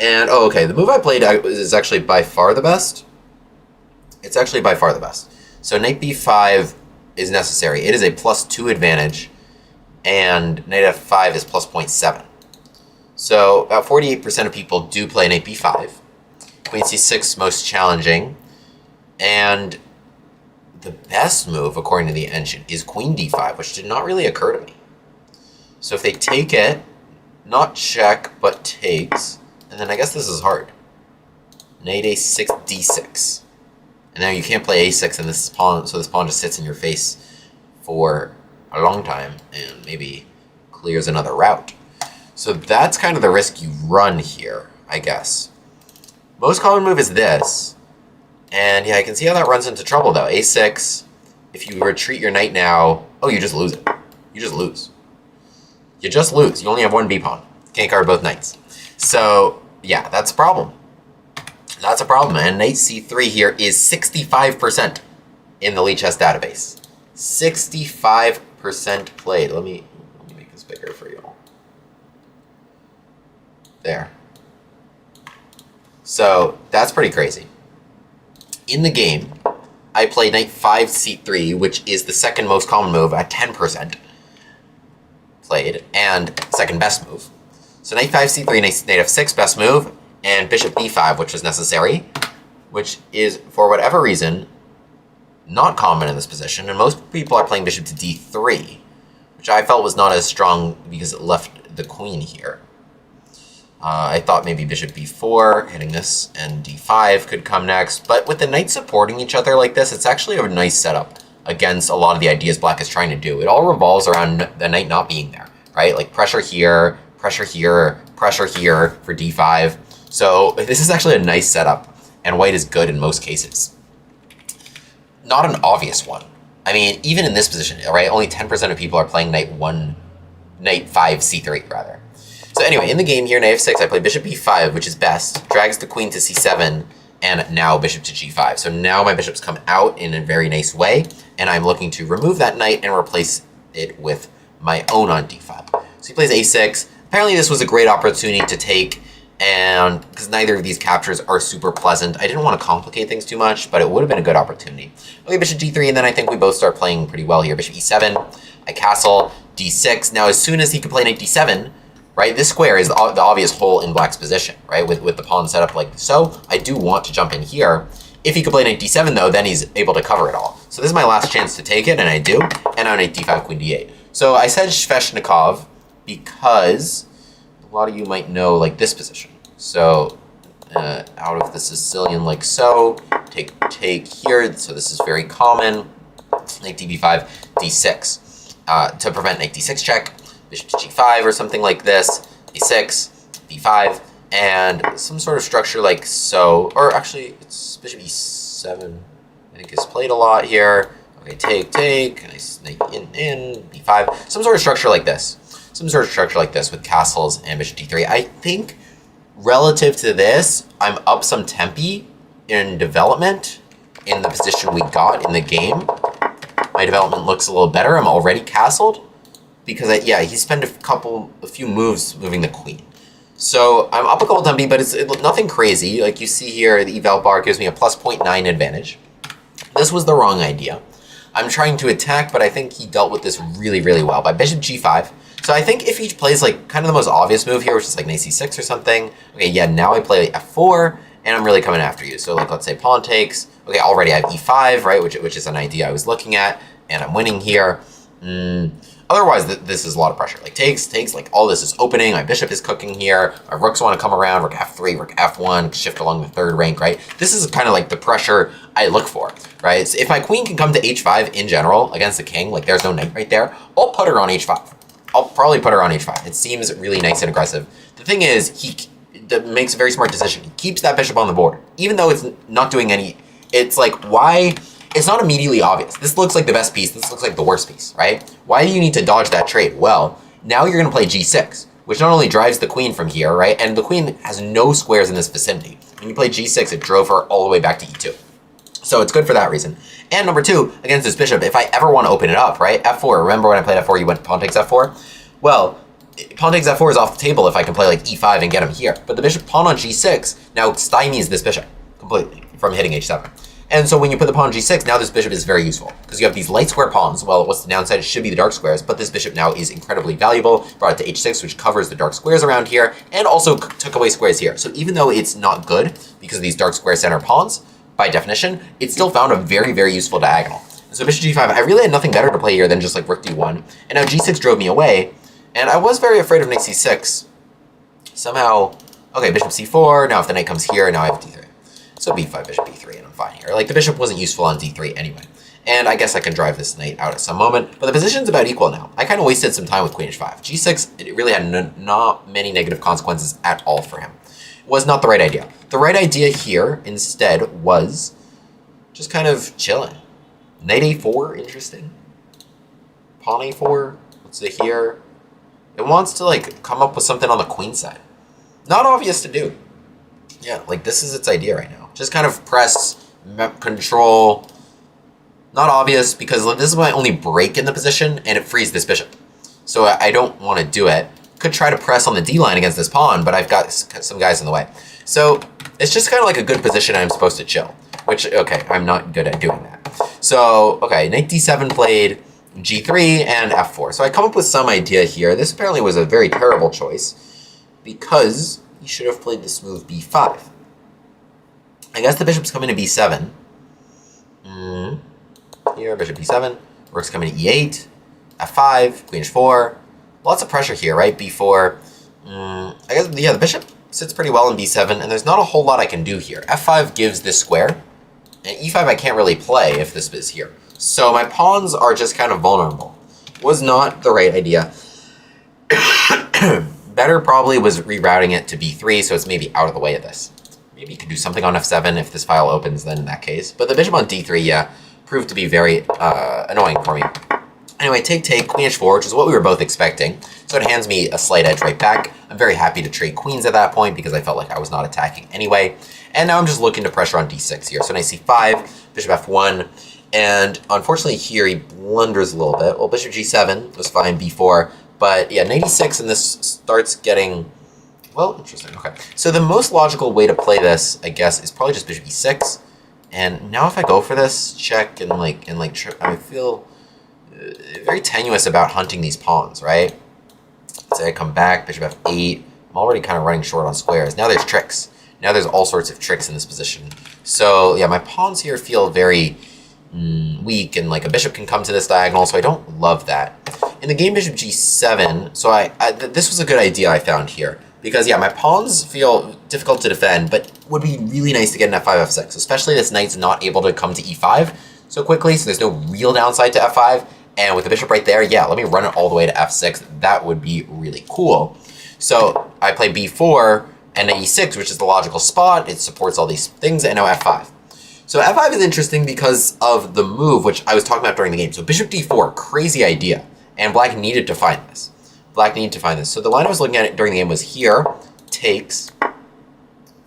And, oh, okay, the move I played is actually by far the best. It's actually by far the best. So knight b5 is necessary. It is a +2 advantage. And knight f5 is +0.7. So about 48% of people do play knight b5. Queen c6 most challenging. And the best move, according to the engine, is queen d5, which did not really occur to me. So if they take it, not check, but takes, and then I guess this is hard. Knight a6, d6. And now you can't play a6 and this pawn, so this pawn just sits in your face for a long time and maybe clears another route. So that's kind of the risk you run here, I guess. Most common move is this. And yeah, I can see how that runs into trouble though. A6, if you retreat your knight now, oh, you just lose it. You just lose. You just lose. You only have one b-pawn. Can't guard both knights. So yeah, that's a problem. That's a problem. And knight c3 here is 65% in the Lichess database. 65% played. Let me make this bigger for you all. There. So that's pretty crazy. In the game, I play knight 5 c3, which is the second most common move at 10% played, and second best move. So knight 5 c3, knight f6, best move, and bishop b5, which was necessary, which is, for whatever reason, not common in this position, and most people are playing bishop to d3, which I felt was not as strong because it left the queen here. I thought maybe bishop b4, hitting this, and d5 could come next, but with the knights supporting each other like this, it's actually a nice setup against a lot of the ideas black is trying to do. It all revolves around the knight not being there, right? Like pressure here, pressure here, pressure here for d5. So this is actually a nice setup, and white is good in most cases. Not an obvious one. I mean, even in this position, right, only 10% of people are playing knight 5 c3, rather. So anyway, in the game here, knight f6, I play bishop b5, which is best, drags the queen to c7, and now bishop to g5. So now my bishops come out in a very nice way, and I'm looking to remove that knight and replace it with my own on d5. So he plays a6. Apparently this was a great opportunity to take, and because neither of these captures are super pleasant, I didn't want to complicate things too much, but it would have been a good opportunity. Okay, bishop d3, and then I think we both start playing pretty well here. Bishop e7, I castle, d6. Now as soon as he could play knight d7, right, this square is the obvious hole in black's position, right, with the pawn set up like so. I do want to jump in here. If he could play knight d7 though, then he's able to cover it all. So this is my last chance to take it, and I do, and now knight d5, queen d8. So I said Sveshnikov because a lot of you might know like this position. So out of the Sicilian like so, take here, so this is very common, knight db5, d6, to prevent knight d6 check, bishop to g5 or something like this, a6, b5, and some sort of structure like so, or actually it's bishop e7, I think is played a lot here. Okay, take, nice knight in, b5, some sort of structure like this. Some sort of structure like this with castles and bishop d3. I think relative to this, I'm up some tempi in development in the position we got in the game. My development looks a little better. I'm already castled because yeah, he spent a few moves moving the queen. So I'm up a couple tempi, but it's nothing crazy. Like you see here, the eval bar gives me a plus 0.9 advantage. This was the wrong idea. I'm trying to attack, but I think he dealt with this really, really well by bishop g5. So I think if he plays like kind of the most obvious move here, which is like knight c6 or something. Okay, yeah, now I play f4, and I'm really coming after you. So like, let's say pawn takes. Okay, already I have e5, right, which is an idea I was looking at, and I'm winning here. Otherwise, this is a lot of pressure. Like takes, like all this is opening. My bishop is cooking here. My rooks want to come around. Rook f3, rook f1, shift along the third rank, right? This is kind of like the pressure I look for, right? So if my queen can come to h5 in general against the king, like there's no knight right there, I'll put her on h5. I'll probably put her on h5. It seems really nice and aggressive. The thing is, he makes a very smart decision. He keeps that bishop on the board, even though it's not doing any. It's like, why? It's not immediately obvious. This looks like the best piece. This looks like the worst piece, right? Why do you need to dodge that trade? Well, now you're going to play g6, which not only drives the queen from here, right? And the queen has no squares in this vicinity. When you play g6, it drove her all the way back to e2. So it's good for that reason. And number two, against this bishop, if I ever want to open it up, right? f4, remember when I played f4, you went pawn takes f4? Well, pawn takes f4 is off the table if I can play like e5 and get him here. But the bishop pawn on g6 now stymies this bishop completely from hitting h7. And so when you put the pawn on g6, now this bishop is very useful because you have these light square pawns. Well, what's the downside? It should be the dark squares, but this bishop now is incredibly valuable. Brought it to h6, which covers the dark squares around here, and also took away squares here. So even though it's not good because of these dark square center pawns, by definition, it still found a very, very useful diagonal. And so bishop g5, I really had nothing better to play here than just like rook d1. And now g6 drove me away, and I was very afraid of knight c6. Somehow, okay, bishop c4, now if the knight comes here, now I have d3. So b5, bishop b3, and I'm fine here. Like, the bishop wasn't useful on d3 anyway. And I guess I can drive this knight out at some moment, but the position's about equal now. I kind of wasted some time with queen h5. g6, it really had not many negative consequences at all for him. It was not the right idea. The right idea here, instead, was just kind of chilling. Knight a4, interesting. Pawn a4, what's it here? It wants to, like, come up with something on the queen side. Not obvious to do. Yeah, like, this is its idea right now. Just kind of press, control. Not obvious, because this is my only break in the position, and it frees this bishop. So I don't want to do it. Could try to press on the D line against this pawn, but I've got some guys in the way. So it's just kind of like a good position I'm supposed to chill. Which, okay, I'm not good at doing that. So, okay, knight d7 played, g3, and f4. So I come up with some idea here. This apparently was a very terrible choice, because he should have played this move b5. I guess the bishop's coming to b7. Here, bishop b7, rook's coming to e8, f5, queen h4. Lots of pressure here, right? b4. I guess, yeah, the bishop sits pretty well in b7, and there's not a whole lot I can do here. f5 gives this square, and e5 I can't really play if this is here. So my pawns are just kind of vulnerable. Was not the right idea. Better probably was rerouting it to b3, so it's maybe out of the way of this. Maybe you could do something on f7 if this file opens, then in that case. But the bishop on d3, yeah, proved to be very annoying for me. Anyway, take, queen h4, which is what we were both expecting. So it hands me a slight edge right back. I'm very happy to trade queens at that point because I felt like I was not attacking anyway. And now I'm just looking to pressure on d6 here. So knight c5, bishop f1, and unfortunately here he blunders a little bit. Well, bishop g7 was fine, b4, but yeah, knight e6, and this starts getting, well, interesting, okay. So the most logical way to play this, I guess, is probably just bishop e6. And now if I go for this, check, and I feel very tenuous about hunting these pawns, right? Say I come back, bishop f8. I'm already kind of running short on squares. Now there's tricks. Now there's all sorts of tricks in this position. So yeah, my pawns here feel very weak, and like a bishop can come to this diagonal, so I don't love that. In the game bishop g7, so this was a good idea I found here. Because yeah, my pawns feel difficult to defend, but would be really nice to get an f5, f6, especially this knight's not able to come to e5 so quickly, so there's no real downside to f5. And with the bishop right there, yeah, let me run it all the way to f6. That would be really cool. So I play b4 and then e6, which is the logical spot. It supports all these things, and now f5. So f5 is interesting because of the move, which I was talking about during the game. So bishop d4, crazy idea. And black needed to find this. Black needed to find this. So the line I was looking at it during the game was here, takes.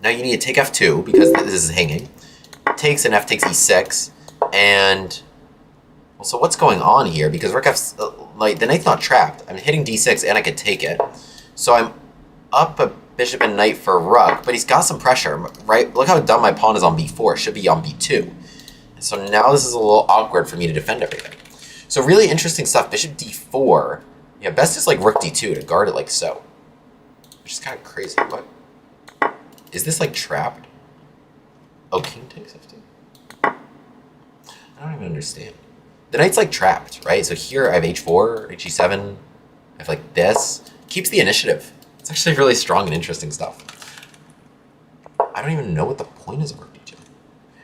Now you need to take f2 because this is hanging. Takes, and f takes e6. And well, so what's going on here? Because rook f, like the knight's not trapped. I'm hitting d6 and I could take it. So I'm up a bishop and knight for rook, but he's got some pressure, right? Look how dumb my pawn is on b4. It should be on b2. So now this is a little awkward for me to defend everything. So really interesting stuff. Bishop d4. Yeah, best is like rook d2 to guard it like so. Which is kind of crazy. What? Is this like trapped? Oh, king takes f2? I don't even understand. The knight's like trapped, right? So here I have h4, h7, I have like this. Keeps the initiative. It's actually really strong and interesting stuff. I don't even know what the point is of rook d2.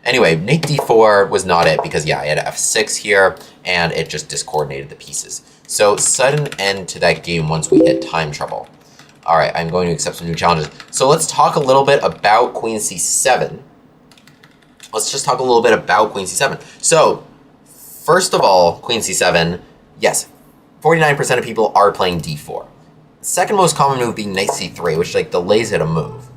Anyway, knight d4 was not it because yeah, I had f6 here and it just discoordinated the pieces. So sudden end to that game once we hit time trouble. All right, I'm going to accept some new challenges. So let's talk a little bit about queen c7. Let's just talk a little bit about queen c7. So first of all, queen c7, yes, 49% of people are playing d4. Second most common move being knight c3, which like delays it a move,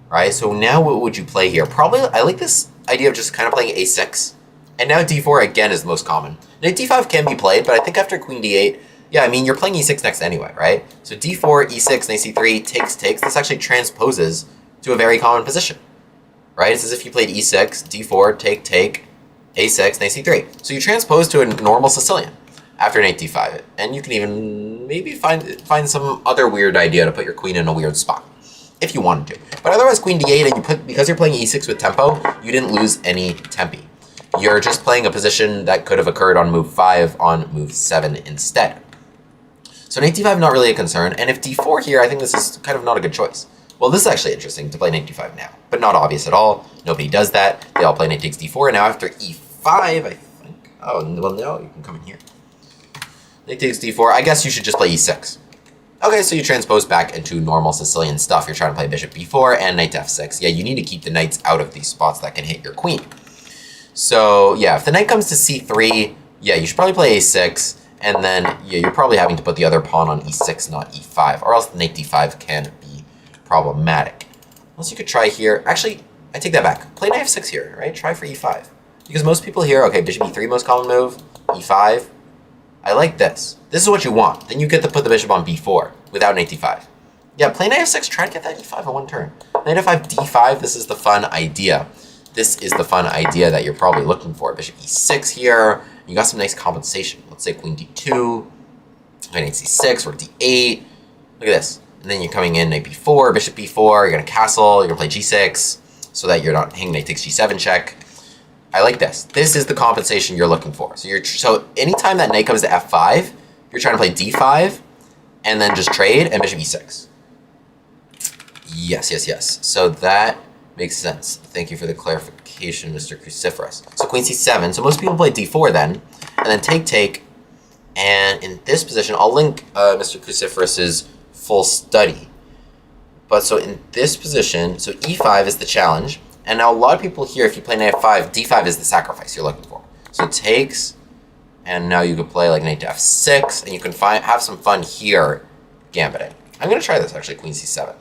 right? So now what would you play here? Probably, I like this idea of just kind of playing a6. And now d4 again is the most common. Knight d5 can be played, but I think after queen d8, yeah, I mean, you're playing e6 next anyway, right? So d4, e6, knight c3, takes. This actually transposes to a very common position, right? It's as if you played e6, d4, take, a6, knight c3. So you transpose to a normal Sicilian after knight d5. And you can even maybe find some other weird idea to put your queen in a weird spot, if you wanted to. But otherwise, queen d8, and because you're playing e6 with tempo, you didn't lose any tempi. You're just playing a position that could have occurred on move 5 on move 7 instead. So knight d5 not really a concern, and if d4 here, I think this is kind of not a good choice. Well, this is actually interesting to play knight d5 now, but not obvious at all. Nobody does that. They all play knight takes d4, and now after e5, I think, Oh, well, no, you can come in here. Knight takes d4. I guess you should just play e6. Okay, so you transpose back into normal Sicilian stuff. You're trying to play bishop b4 and knight to f6. Yeah, you need to keep the knights out of these spots that can hit your queen. So, yeah, if the knight comes to c3, yeah, you should probably play a6. And then, yeah, you're probably having to put the other pawn on e6, not e5. Or else the knight d5 can be problematic. Unless you could try here. Actually, I take that back. Play knight f6 here, right? Try for e5. Because most people here, okay, bishop e3 most common move, e5. I like this. This is what you want. Then you get to put the bishop on b4 without knight d5. Yeah, play knight f6. Try to get that e5 in one turn. Knight f5, d5. This is the fun idea. This is the fun idea that you're probably looking for. Bishop e6 here. You got some nice compensation. Let's say queen d2, knight c6 or d8. Look at this. And then you're coming in knight b4, bishop b4. You're going to castle. You're going to play g6 so that you're not hanging knight takes g7 check. I like this. This is the compensation you're looking for. So anytime that knight comes to f5, you're trying to play d5 and then just trade and bishop e6. Yes, yes, yes. So that makes sense. Thank you for the clarification, Mr. Cruciferous. So queen c7. So most people play d4 then, and then take. And in this position, I'll link Mr. Cruciferous's full study. But so in this position, so e5 is the challenge. And now a lot of people here, if you play knight f5, d5 is the sacrifice you're looking for. So it takes, and now you could play like knight to f6, and you can have some fun here gambiting. I'm going to try this, actually, queen c7.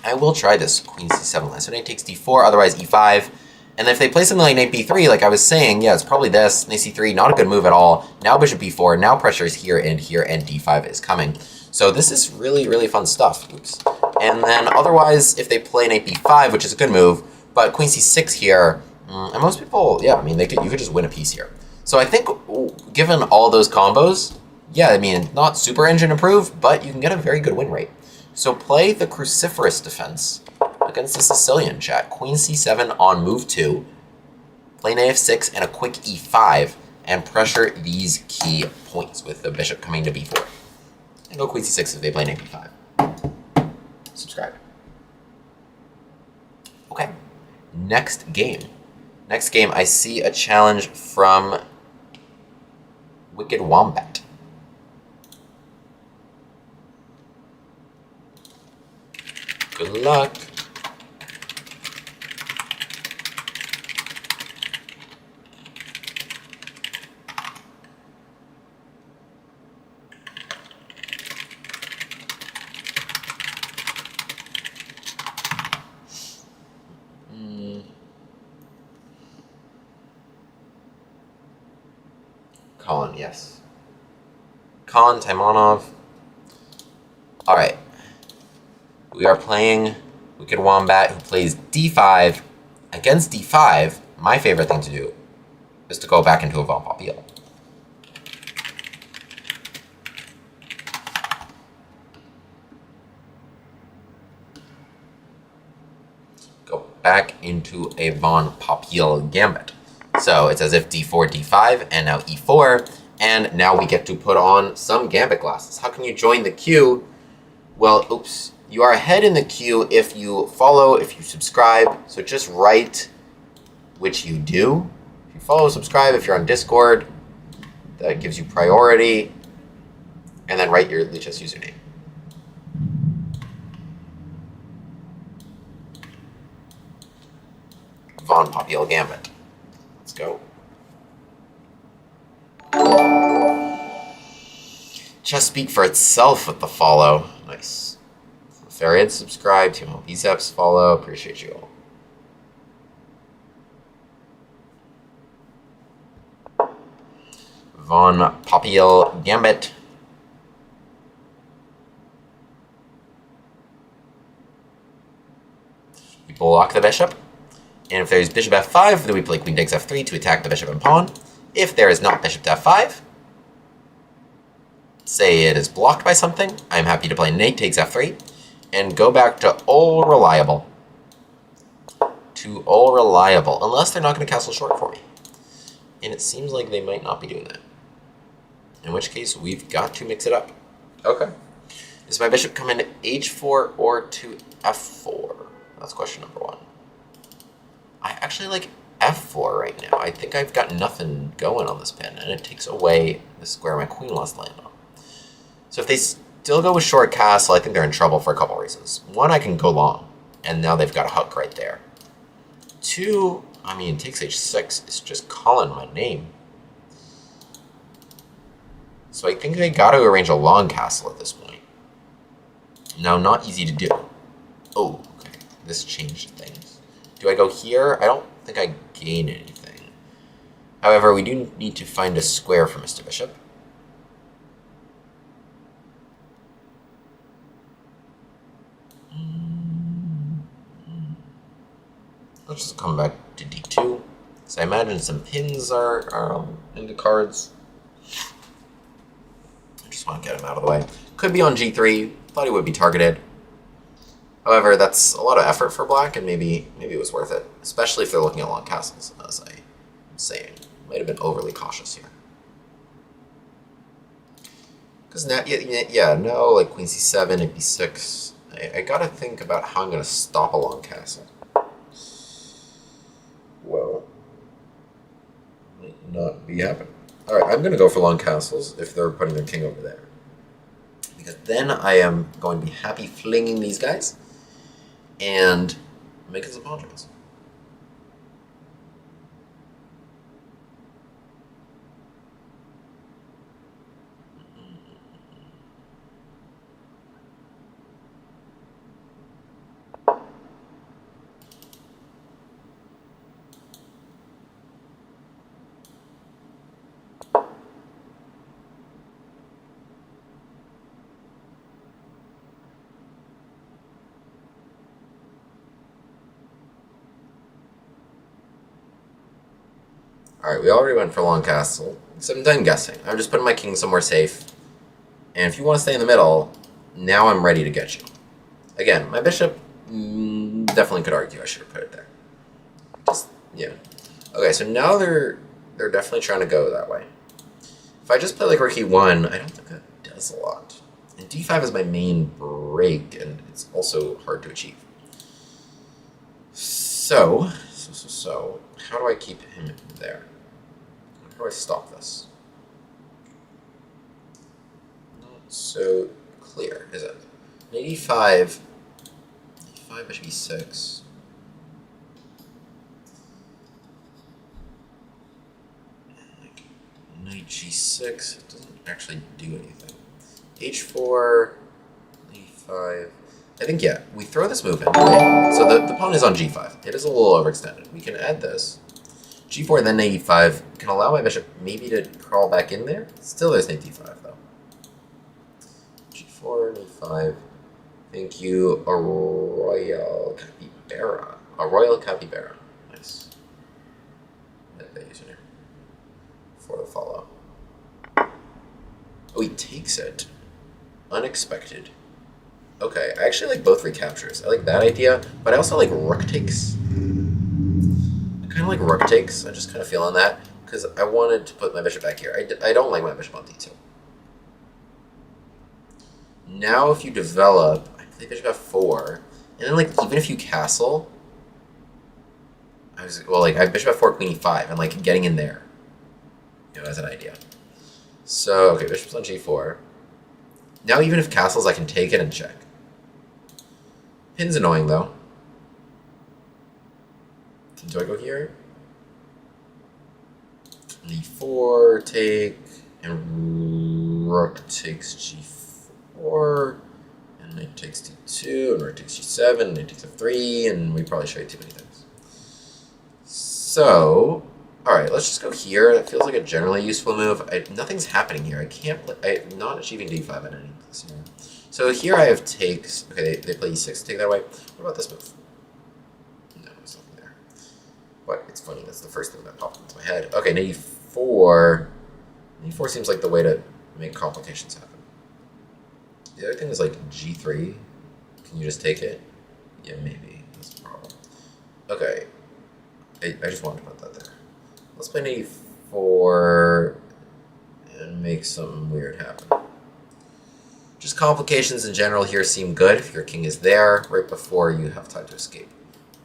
I will try this queen c7 line. So knight takes d4, otherwise e5. And then if they play something like knight b3, like I was saying, yeah, it's probably this. Knight c3, not a good move at all. Now bishop b4, now pressure is here, and d5 is coming. So this is really, really fun stuff. Oops. And then otherwise, if they play knight b5, which is a good move, but queen c6 here, and most people, yeah, I mean, you could just win a piece here. So I think, given all those combos, yeah, I mean, not super engine approved, but you can get a very good win rate. So play the Cruciferous defense against the Sicilian chat. Queen c7 on move 2, play knight f6 and a quick e5, and pressure these key points with the bishop coming to b4. And go queen c6 if they play knight b5. Subscribe. Okay. Next game. Next game, I see a challenge from Wicked Wombat. Good luck. Colin, yes. Colin Taimonov. Alright. We are playing Wicked Wombat, who plays d5. Against d5, my favorite thing to do is to go back into a Von Papille. Go back into a Von Papille gambit. So it's as if d4, d5, and now e4, and now we get to put on some gambit glasses. How can you join the queue? Well, oops. You are ahead in the queue if you follow, if you subscribe. So just write which you do. If you follow, subscribe, if you're on Discord, that gives you priority. And then write your Lichess username. Von Papille Gambit. Let's go. Just speak for itself with the follow. Nice. Farid subscribe, Timo Biceps follow, appreciate you all. Von Papille Gambit. We block the bishop. And if there's bishop f5, then we play queen takes f3 to attack the bishop and pawn. If there is not bishop to f5, say it is blocked by something, I'm happy to play knight takes f3. And go back to all reliable. To all reliable. Unless they're not going to castle short for me. And it seems like they might not be doing that. In which case, we've got to mix it up. Okay. Does my bishop come into h4 or to f4? That's question number one. I actually like f4 right now. I think I've got nothing going on this pin, and it takes away the square my queen wants to land on. So if they still go with short castle, I think they're in trouble for a couple reasons. One, I can go long, and now they've got a hook right there. Two, I mean, takes h6 is just calling my name. So I think they got to arrange a long castle at this point. Now, not easy to do. Oh, okay. This changed things. Do I go here? I don't think I gain anything. However, we do need to find a square for Mr. Bishop. Let's just come back to d2. So I imagine some pins are in the cards. I just want to get him out of the way. Could be on g3. Thought he would be targeted. However, that's a lot of effort for black, and maybe it was worth it, especially if they're looking at long castles, as I'm saying. Might have been overly cautious here. Because now, no, like queen c7, and b6. I gotta think about how I'm gonna stop a long castle. Well, might not be happening. All right, I'm gonna go for long castles if they're putting their king over there, because then I am going to be happy flinging these guys and making some pawn draws. Alright, we already went for long castle, so I'm done guessing. I'm just putting my king somewhere safe. And if you want to stay in the middle, now I'm ready to get you. Again, my bishop definitely could argue I should have put it there. Just, yeah. Okay, so now they're definitely trying to go that way. If I just play like rook e1, I don't think that does a lot. And d5 is my main break, and it's also hard to achieve. So, how do I keep him there? How do I stop this? Not so clear, is it? Knight e5, bishop e6. Knight g6, it doesn't actually do anything. h4, e5. I think, yeah, we throw this move in, right? So the pawn is on g5. It is a little overextended. We can add this. g4, then knight e5 can allow my bishop maybe to crawl back in there. Still there's knight d5, though. g4, knight e5. Thank you, a royal capybara. A royal capybara. Nice. That username for the follow. Oh, he takes it. Unexpected. Okay, I actually like both recaptures. I like that idea, but I also like rook takes. I kind of like rook takes. I'm just kind of feeling that, because I wanted to put my bishop back here. I don't like my bishop on d2. Now if you develop, I play bishop f4, and then like even if you castle, I have bishop f4, queen e5, and like getting in there, you know, as an idea. So, okay, bishop's on g4. Now even if castles, I can take it and check. Pin's annoying, though. Do I go here? e4, take, and rook takes g4, and knight takes d2, and rook takes g7, and knight takes f3, and we probably show you too many things. So, alright, let's just go here. It feels like a generally useful move. Nothing's happening here. I'm not achieving d5 at any place here. So here I have takes. Okay, they play e6 to take that away. What about this move? No, there's nothing there. But it's funny, that's the first thing that popped into my head. Okay, knight e4. Knight e4 seems like the way to make complications happen. The other thing is like g3. Can you just take it? Yeah, maybe. That's the problem. Okay. I just wanted to put that there. Let's play knight e4 and make something weird happen. Just complications in general here seem good if your king is there right before you have time to escape.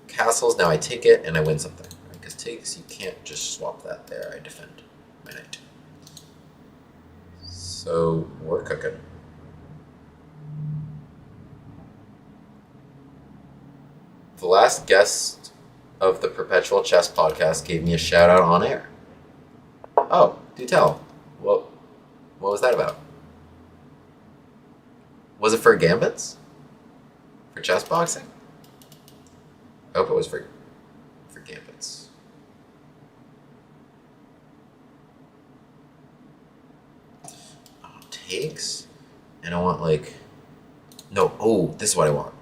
Castles, now I take it and I win something. Because takes, you can't just swap that there. I defend my knight. So we're cooking. The last guest of the Perpetual Chess podcast gave me a shout out on air. Oh, do tell. What was that about? Was it for gambits? For chess boxing? I hope it was for gambits. Takes? And I want like... No, oh, this is what I want.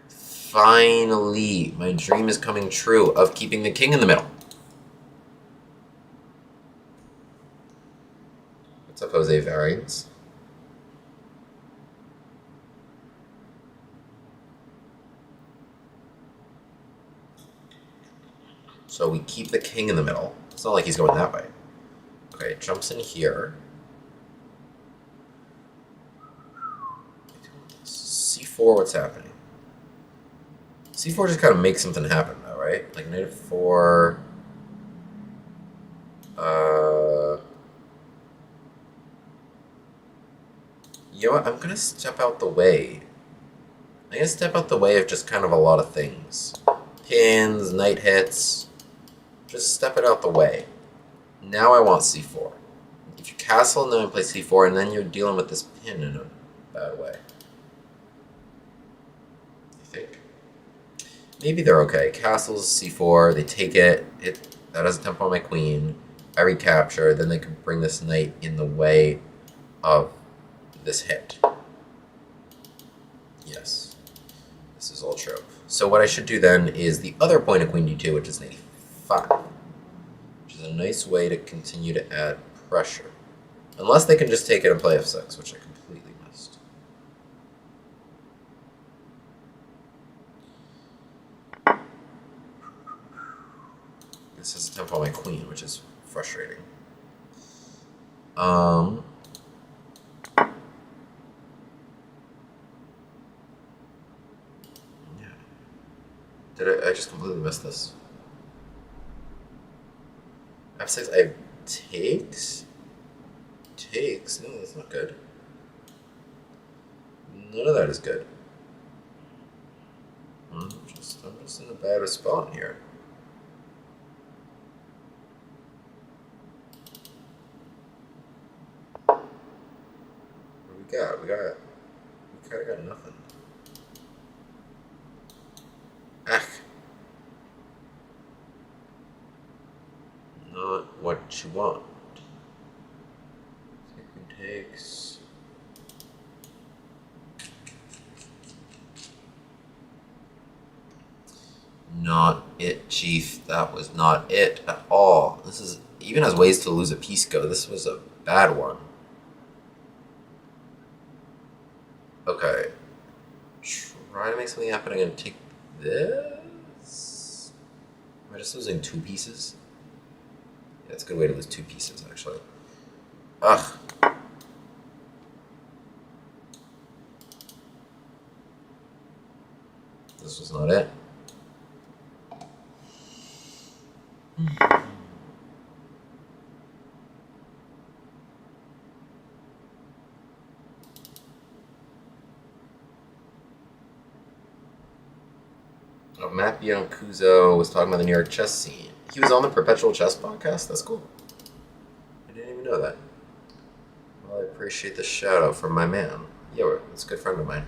Finally, my dream is coming true of keeping the king in the middle. What's up, Jose Variants? So we keep the king in the middle. It's not like he's going that way. Okay, jumps in here. C4, what's happening? C4 just kind of makes something happen though, right? Like knight f4. You know what? I'm gonna step out the way. I'm gonna step out the way of just kind of a lot of things. Pins, knight hits. Just step it out the way. Now I want c4. If you castle and then play c4, and then you're dealing with this pin in a bad way. I think. Maybe they're okay. Castles, c4, they take it. That has a tempo on my queen. I recapture, then they can bring this knight in the way of this hit. Yes. This is all true. So what I should do then is the other point of queen d2, which is knight e5. Which is a nice way to continue to add pressure. Unless they can just take it and play f6, which I completely missed. This is a tempo on my queen, which is frustrating. Yeah. Did I just completely missed this? f6, I have takes? Takes? No, that's not good. None of that is good. I'm just in a bad spot here. What do we got? We kind of got nothing. Ah. Not what you want. Second takes. Not it, Chief. That was not it at all. This is, even as ways to lose a piece go, this was a bad one. Okay. Try to make something happen. I'm going to take this. Am I just losing 2 pieces? Yeah, that's a good way to lose 2 pieces, actually. Ugh. This was not it. Matt Biancuso was talking about the New York chess scene. He was on the Perpetual Chess podcast? That's cool. I didn't even know that. Well, I appreciate the shout out from my man. Yeah, it's a good friend of mine.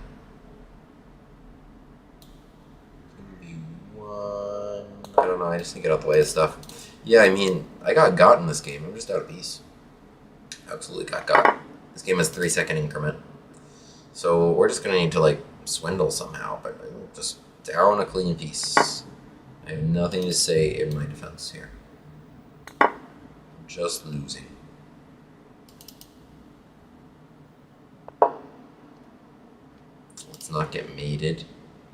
2v1. I don't know, I just need to get out the way of stuff. Yeah, I mean, I got in this game. I'm just out of piece. Absolutely got. This game has 3-second increment. So we're just going to need to, like, swindle somehow, but just down a clean piece. I have nothing to say in my defense here. Just losing. Let's not get mated.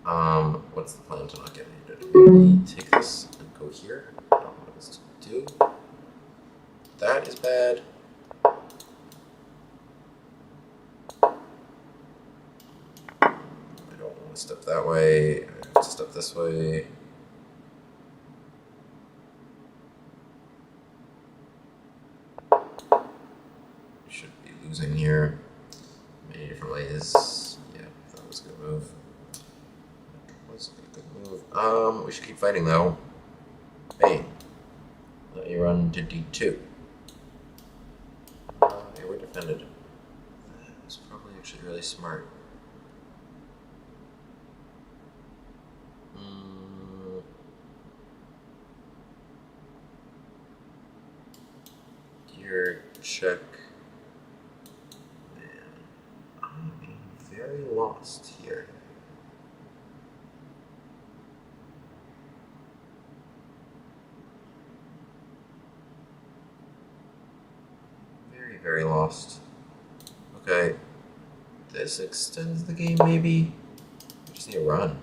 What's the plan to not get mated? Maybe take this and go here. I don't know what this to do. That is bad. I don't want to step that way. I have to step this way. moves in here. Many different ways. Yeah, that was a good move. That was a good move. We should keep fighting though. Hey, let you run to D2. Yeah, we're defended. That was probably actually really smart. Here, check. Man, I'm very lost here. Very lost. Okay. This extends the game, maybe? We just need a run.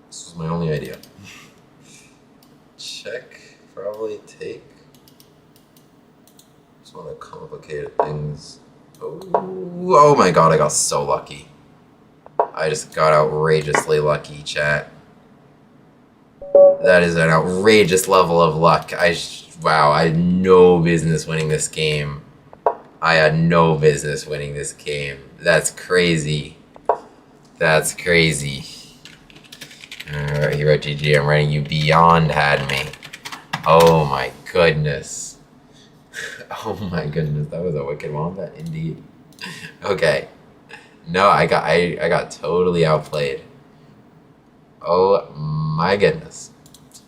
This was my only idea. Check. Probably take. Just one of the complicated things. Oh my god, I got so lucky. I just got outrageously lucky, chat. That is an outrageous level of luck. Wow, I had no business winning this game. I had no business winning this game. That's crazy. That's crazy. Alright, Hero GG, I'm writing you beyond had me. Oh my goodness. Oh my goodness, that was a wicked wombat indeed. Okay. No, I got totally outplayed. Oh my goodness.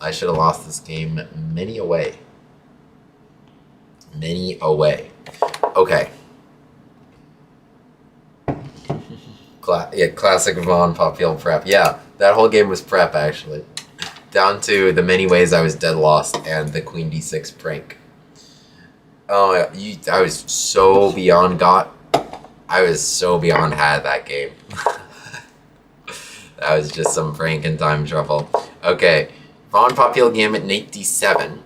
I should have lost this game many a way. Many a way. Okay. Classic Vaughn Popfield prep. Yeah, that whole game was prep actually. Down to the many ways I was dead lost and the Queen D6 prank. Oh, I was so beyond got. I was so beyond had that game. That was just some prank and time trouble. Okay, Vaughn Popfield Gambit Nate D7.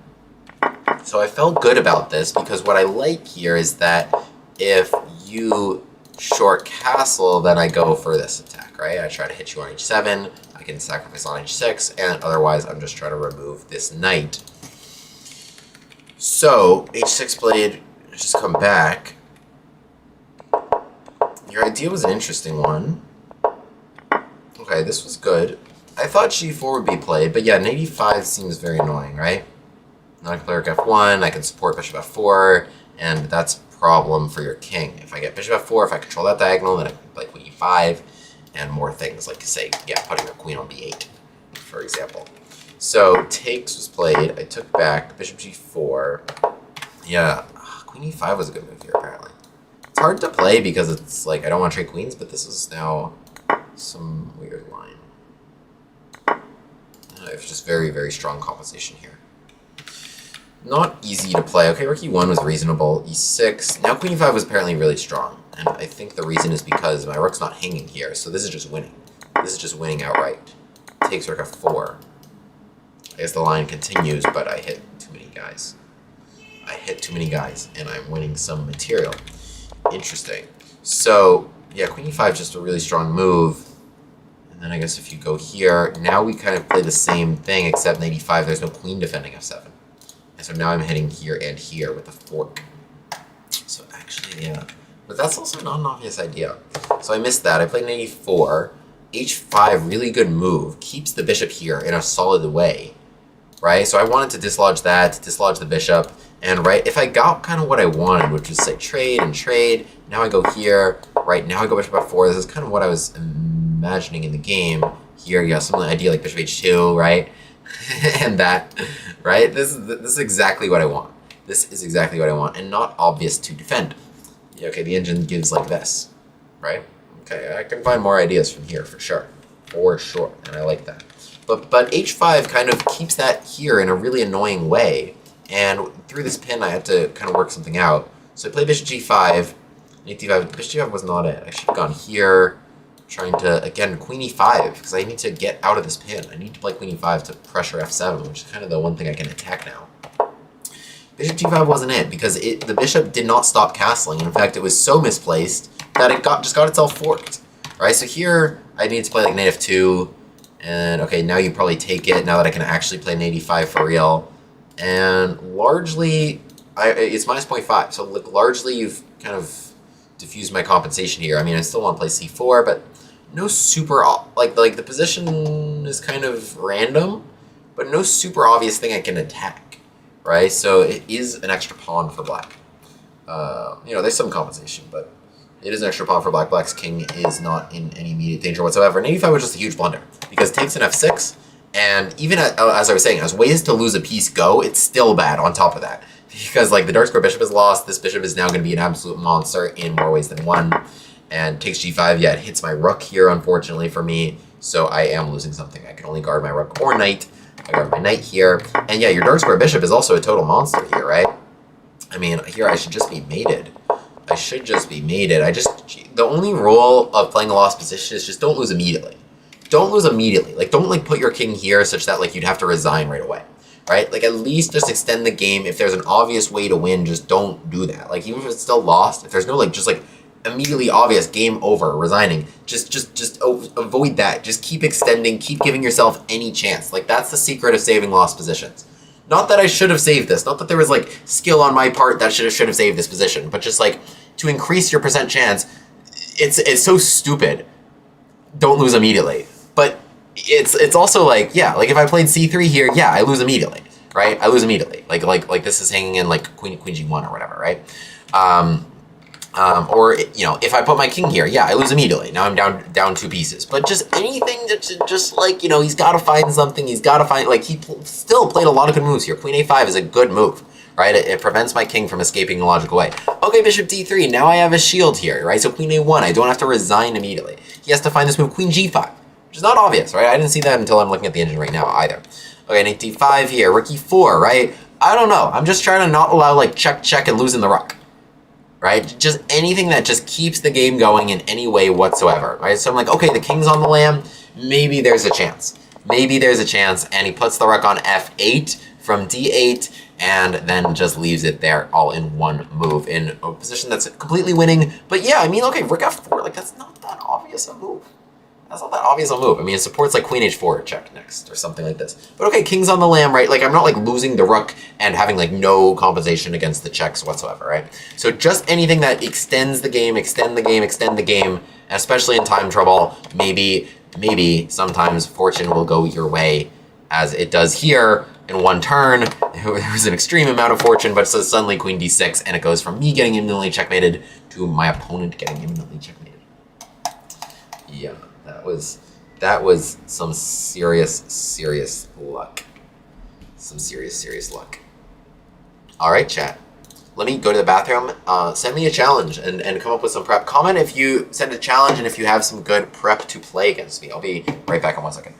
So I felt good about this because what I like here is that if you short castle, then I go for this attack, right? I try to hit you on H7, I can sacrifice on H6, and otherwise I'm just trying to remove this knight. So, H6 played, just come back. Your idea was an interesting one. Okay, this was good. I thought G4 would be played, but yeah, knight E5 seems very annoying, right? Now I can play rook F1, I can support bishop F4, and that's a problem for your king. If I get bishop F4, if I control that diagonal, then I can play queen E5, and more things, like say, yeah, putting a queen on B8, for example. So, takes was played, I took back, bishop G4. Yeah, queen E5 was a good move here, apparently. It's hard to play because it's like, I don't want to trade queens, but this is now some weird line. It's just very, very strong composition here. Not easy to play. Okay, rook E1 was reasonable. E6. Now queen E5 was apparently really strong. And I think the reason is because my rook's not hanging here, so this is just winning. This is just winning outright. Takes rook F4. I guess the line continues, but I hit too many guys. I hit too many guys, and I'm winning some material. Interesting. So, yeah, queen E5 is just a really strong move. And then I guess if you go here, now we kind of play the same thing, except knight E5, there's no queen defending F7. And so now I'm hitting here and here with the fork. So actually, yeah. But that's also not an obvious idea. So I missed that. I played knight E4. H5, really good move. Keeps the bishop here in a solid way. Right? So I wanted to dislodge that, dislodge the bishop. And right, if I got kind of what I wanted, which is say trade and trade, now I go here, right, now I go bishop F4. This is kind of what I was imagining in the game. Here, you have some idea like bishop H2, right? And that, right? This is exactly what I want. This is exactly what I want, and not obvious to defend. Yeah, okay, the engine gives like this, right? Okay, I can find more ideas from here for sure. For sure, and I like that. But H5 kind of keeps that here in a really annoying way. And through this pin, I had to kind of work something out. So I played bishop G5, knight D5. Bishop G5 was not it. I should have gone here, trying to, again, queen E5, because I need to get out of this pin. I need to play queen E5 to pressure F7, which is kind of the one thing I can attack now. Bishop G5 wasn't it, because the bishop did not stop castling. In fact, it was so misplaced that it just got itself forked. Right, so here I need to play like knight F2, And okay, now you probably take it now that I can actually play an 85 for real. And largely, it's minus 0.5. So like, largely you've kind of diffused my compensation here. I mean, I still want to play c4, but no super, like the position is kind of random, but no super obvious thing I can attack, right? So it is an extra pawn for black. You know, there's some compensation, but it is an extra pawn for black. Black's king is not in any immediate danger whatsoever. And 85 was just a huge blunder, because it takes an f6, and even as I was saying, as ways to lose a piece go, it's still bad on top of that. Because like the dark square bishop is lost, this bishop is now going to be an absolute monster in more ways than one. And takes g5, yeah, it hits my rook here, unfortunately for me, so I am losing something. I can only guard my rook or knight. I guard my knight here. And yeah, your dark square bishop is also a total monster here, right? I mean, here I should just be mated. I should just be mated. The only rule of playing a lost position is just don't lose immediately. Don't lose immediately. Like, don't like put your king here such that like you'd have to resign right away. Right? Like, at least just extend the game. If there's an obvious way to win, just don't do that. Like, even if it's still lost, if there's no, like, just, like, immediately obvious game over, resigning, just avoid that. Just keep extending, keep giving yourself any chance. Like, that's the secret of saving lost positions. Not that I should have saved this. Not that there was, like, skill on my part that should have saved this position. But just, like, to increase your percent chance, it's so stupid. Don't lose immediately. But it's also like, yeah, like if I played c3 here, yeah, I lose immediately, right? I lose immediately. Like this is hanging in like queen g1 or whatever, right? Or you know, if I put my king here, yeah, I lose immediately. Now I'm down 2 pieces. But just anything that just like, you know, he's got to find something. He's got to find, like, he still played a lot of good moves here. Queen a5 is a good move, right? It prevents my king from escaping in a logical way. Okay, bishop d3. Now I have a shield here, right? So queen a1. I don't have to resign immediately. He has to find this move, queen g5. Which is not obvious, right? I didn't see that until I'm looking at the engine right now either. Okay, knight d5 here, rook e4, right? I don't know. I'm just trying to not allow like check and losing the rook, right? Just anything that just keeps the game going in any way whatsoever, right? So I'm like, okay, the king's on the lamb. Maybe there's a chance. Maybe there's a chance. And he puts the rook on f8 from d8 and then just leaves it there all in one move in a position that's completely winning. But yeah, I mean, okay, rook f4, like that's not that obvious a move. That's not that obvious a move. I mean, it supports like queen h4 check next or something like this. But okay, king's on the lamb, right? Like, I'm not like losing the rook and having like no compensation against the checks whatsoever, right? So just anything that extends the game, extend the game, especially in time trouble, maybe sometimes fortune will go your way as it does here in one turn. There was an extreme amount of fortune, but so suddenly queen d6, and it goes from me getting imminently checkmated to my opponent getting imminently checkmated. Yeah. That was some serious luck. Some serious luck. All right, chat. Let me go to the bathroom. Send me a challenge and come up with some prep. Comment if you send a challenge and if you have some good prep to play against me. I'll be right back in 1 second.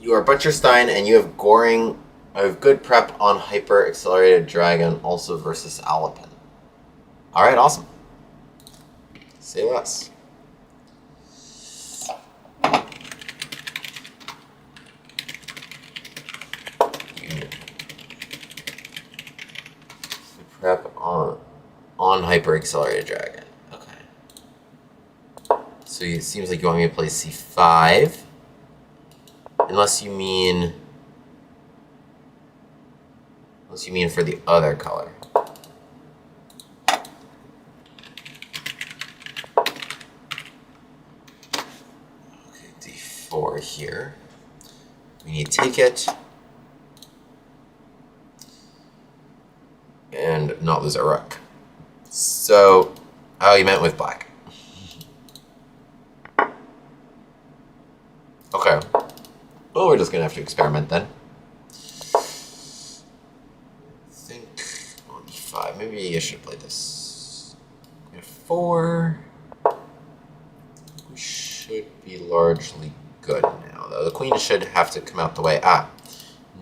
You are Butcherstein, and you have Goring. I have good prep on Hyper Accelerated Dragon, also versus Alapin. All right, awesome. Say less. one hyper accelerated dragon. Okay. So it seems like you want me to play c5. Unless you mean for the other color. Okay, d4 here. We need to take it and not lose our rook. So, oh, you meant with black. Okay. Well, we're just gonna have to experiment then. I think on e5. Maybe I should play this. F4. We should be largely good now, though. The queen should have to come out the way. Ah,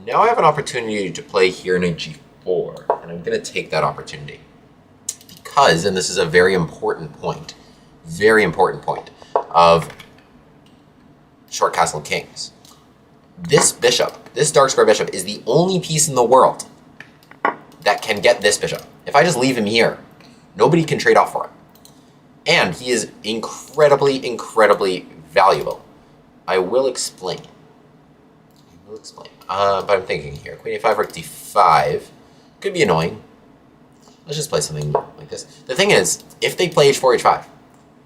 now I have an opportunity to play here in a g4, and I'm gonna take that opportunity because, and this is a very important point of short castle kings. This bishop, this dark square bishop, is the only piece in the world that can get this bishop. If I just leave him here, nobody can trade off for him. And he is incredibly, incredibly valuable. I will explain. But I'm thinking here. Queen a5, rook d5. Could be annoying. Let's just play something like this. The thing is, if they play h4, h5,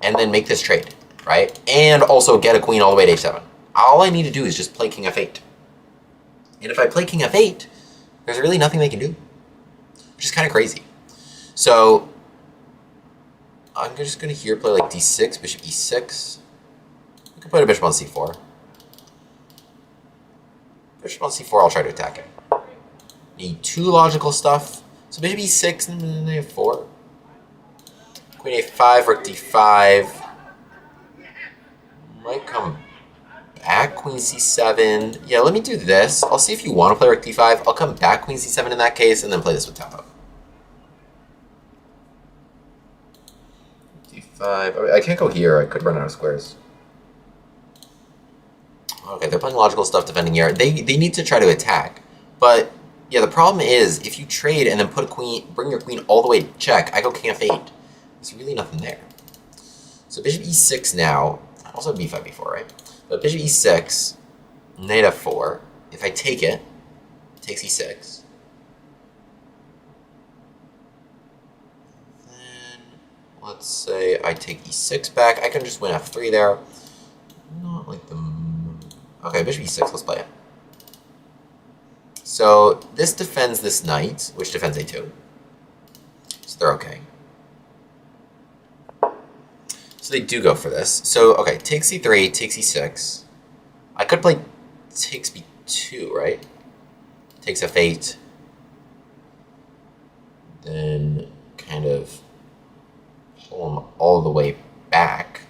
and then make this trade, right? And also get a queen all the way to h7. All I need to do is just play king f8. And if I play king f8, there's really nothing they can do. Which is kind of crazy. So, I'm just going to here play like d6, bishop e6. We can put a bishop on c4. Bishop on c4, I'll try to attack it. Need two logical stuff. So bishop e6 and then they have 4. Queen a5, rook d5. Might come back, queen c7. Yeah, let me do this. I'll see if you want to play rook d5. I'll come back, queen c7 in that case, and then play this with tempo. d5. I can't go here. I could run out of squares. Okay, they're playing logical stuff defending here. They need to try to attack. But, yeah, the problem is, if you trade and then put a queen, bring your queen all the way to check, I go king f8. There's really nothing there. So bishop e6 now. Also b5, b4, right? But bishop e6, knight f4. If I take it, takes e6. Then, let's say I take e6 back. I can just win f3 there. Not like the... Okay, bishop e6, let's play it. So this defends this knight, which defends a2. So they're okay. So they do go for this. So, okay, takes c3, takes e6. I could play takes b2, right? Takes f8. Then kind of pull him all the way back.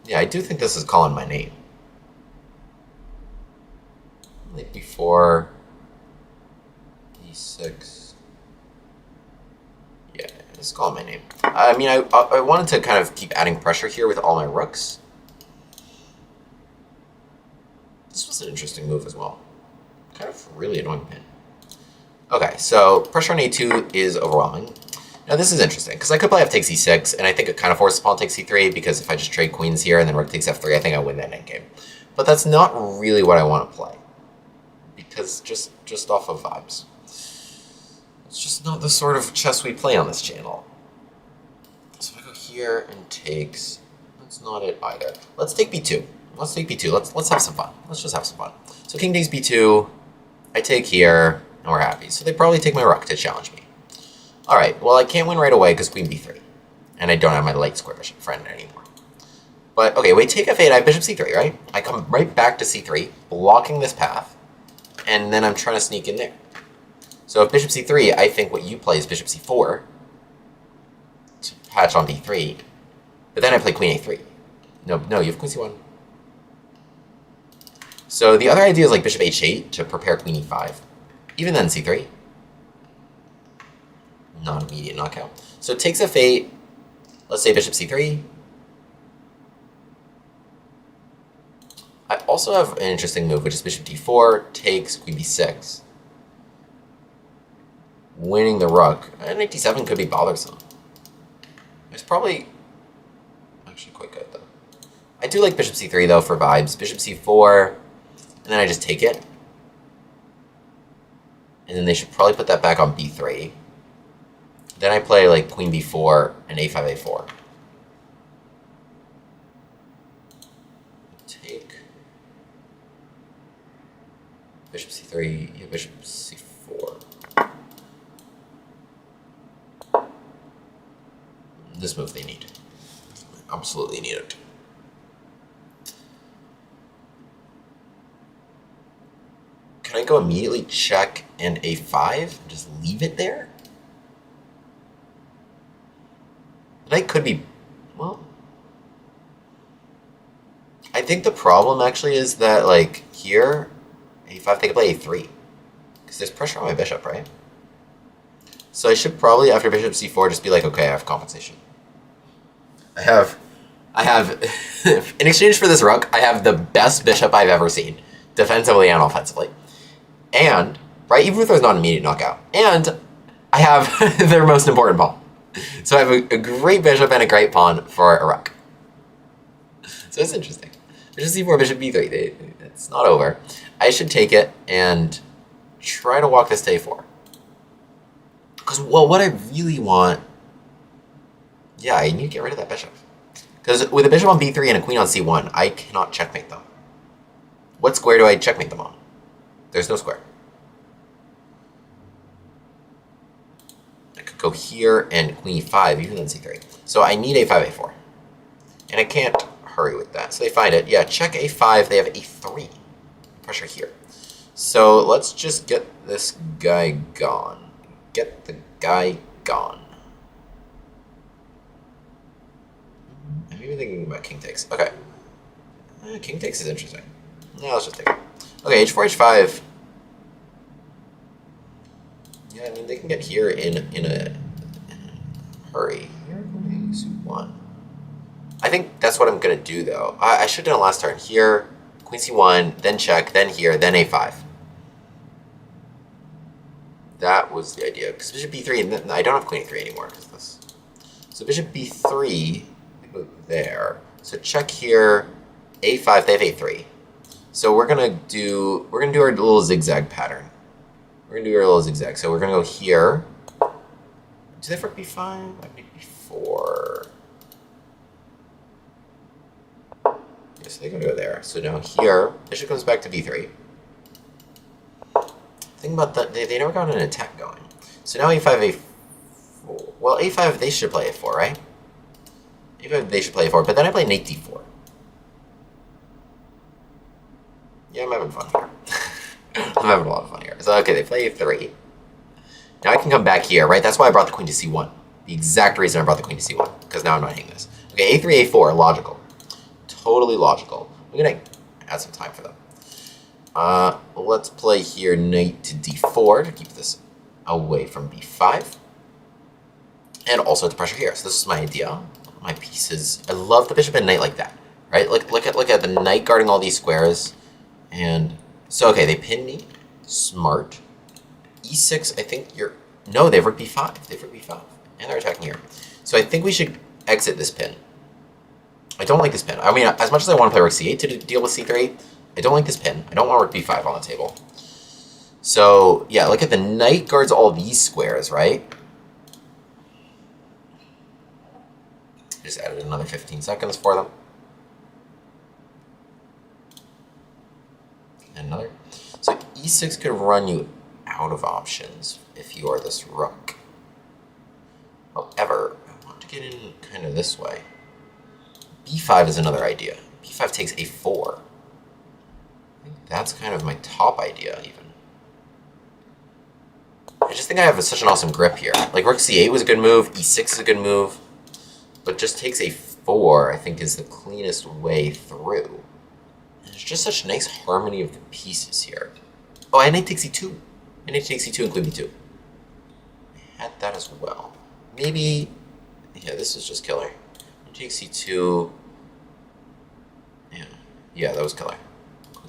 Yeah, I do think this is calling my name. Like before e6. Yeah, it's calling my name. I mean, I wanted to kind of keep adding pressure here with all my rooks. This was an interesting move as well. Kind of really annoying pin. Okay, so pressure on a2 is overwhelming. Now this is interesting, because I could play f takes e6, and I think it kind of forces pawn takes c3, because if I just trade queens here and then rook takes f3, I think I win that endgame. But that's not really what I want to play. Because just off of vibes. It's just not the sort of chess we play on this channel. So if I go here and takes, that's not it either. Let's take b2. Let's take b2. Let's have some fun. Let's just have some fun. So king takes b2. I take here, and we're happy. So they probably take my rook to challenge me. All right. Well, I can't win right away because queen b3, and I don't have my light square bishop friend anymore. But okay, we take f8. I have bishop c3, right? I come right back to c3, blocking this path, and then I'm trying to sneak in there. So if bishop c3, I think what you play is bishop c4 to patch on d3, but then I play queen a3. No, you have queen c1. So the other idea is like bishop h8 to prepare queen e5. Even then c3. Not immediate knockout. So it takes f8, let's say bishop c3. I also have an interesting move, which is bishop d4 takes queen b6. winning the rook. Knight d7 could be bothersome. It's probably actually quite good, though. I do like bishop c3, though, for vibes. Bishop c4, and then I just take it. And then they should probably put that back on b3. Then I play, like, queen b4 and a5, a4. Take. Bishop c3, yeah, bishop c4. This move they need. Absolutely need it. Can I go immediately check and a5 and just leave it there? The knight could be, well, I think the problem actually is that, like, here, a5, they could play a3. Because there's pressure on my bishop, right? So I should probably, after bishop c4, just be like, okay, I have compensation. I have, in exchange for this rook, I have the best bishop I've ever seen, defensively and offensively. And, right, even if there's not an immediate knockout. And I have their most important pawn. So I have a great bishop and a great pawn for a rook. So it's interesting. Bishop c4, bishop b3, it's not over. I should take it and try to walk this to a4. Because, well, what I really want... Yeah, I need to get rid of that bishop. Because with a bishop on b3 and a queen on c1, I cannot checkmate them. What square do I checkmate them on? There's no square. I could go here and queen e5, even on c3. So I need a5, a4. And I can't hurry with that. So they find it. Yeah, check a5, they have a3. Pressure here. So let's just get this guy gone. Get the guy gone. I'm even thinking about king takes. Okay. King takes is interesting. Yeah, let's just take it. Okay, h4, h5. Yeah, I mean, they can get here in a hurry. Here, going c1. I think that's what I'm going to do, though. I should have done it last turn. Here, queen c1, then check, then here, then a5. That was the idea. Because bishop b3, and then I don't have queen a3 anymore. Because this. So bishop b3, I go there. So check here, a5, they have a3. So we're gonna do our little zigzag pattern. We're gonna do our little zigzag. So we're gonna go here. Do they have rook b5? I think b4. Yes, they're gonna go there. So now here, bishop comes back to b3. Think about that. They never got an attack going. So now a5, a4. Well, a5 they should play a4, right? a5 they should play a4. But then I play knight d4. Yeah, I'm having fun here. I'm having a lot of fun here. So, okay, they play a3. Now I can come back here, right? That's why I brought the queen to c1. The exact reason I brought the queen to c1. Because now I'm not hitting this. Okay, a3, a4, logical. Totally logical. I'm going to add some time for them. Let's play here knight to d4 to keep this away from b5. And also to pressure here. So this is my idea. My pieces. I love the bishop and knight like that. Right? Look at the knight guarding all these squares. And so, okay, they pin me. Smart. e6, I think you're... No, they have rook b5. They have rook b5. And they're attacking here. So I think we should exit this pin. I don't like this pin. I mean, as much as I want to play rook c8 to deal with c3, I don't like this pin. I don't want rook b5 on the table. So, yeah, look at the knight guards all these squares, right? Just added another 15 seconds for them. Another. So e6 could run you out of options if you are this rook. However, I want to get in kind of this way. b5 is another idea. b5 takes a4. I think that's kind of my top idea, even. I just think I have such an awesome grip here. Like, rook c8 was a good move, e6 is a good move, but just takes a4, I think, is the cleanest way through. There's just such nice harmony of the pieces here. Oh, and knight takes e2. And knight takes e2 and queen b2. I had that as well. Maybe... Yeah, this is just killer. Knight takes e2... Yeah, that was killer.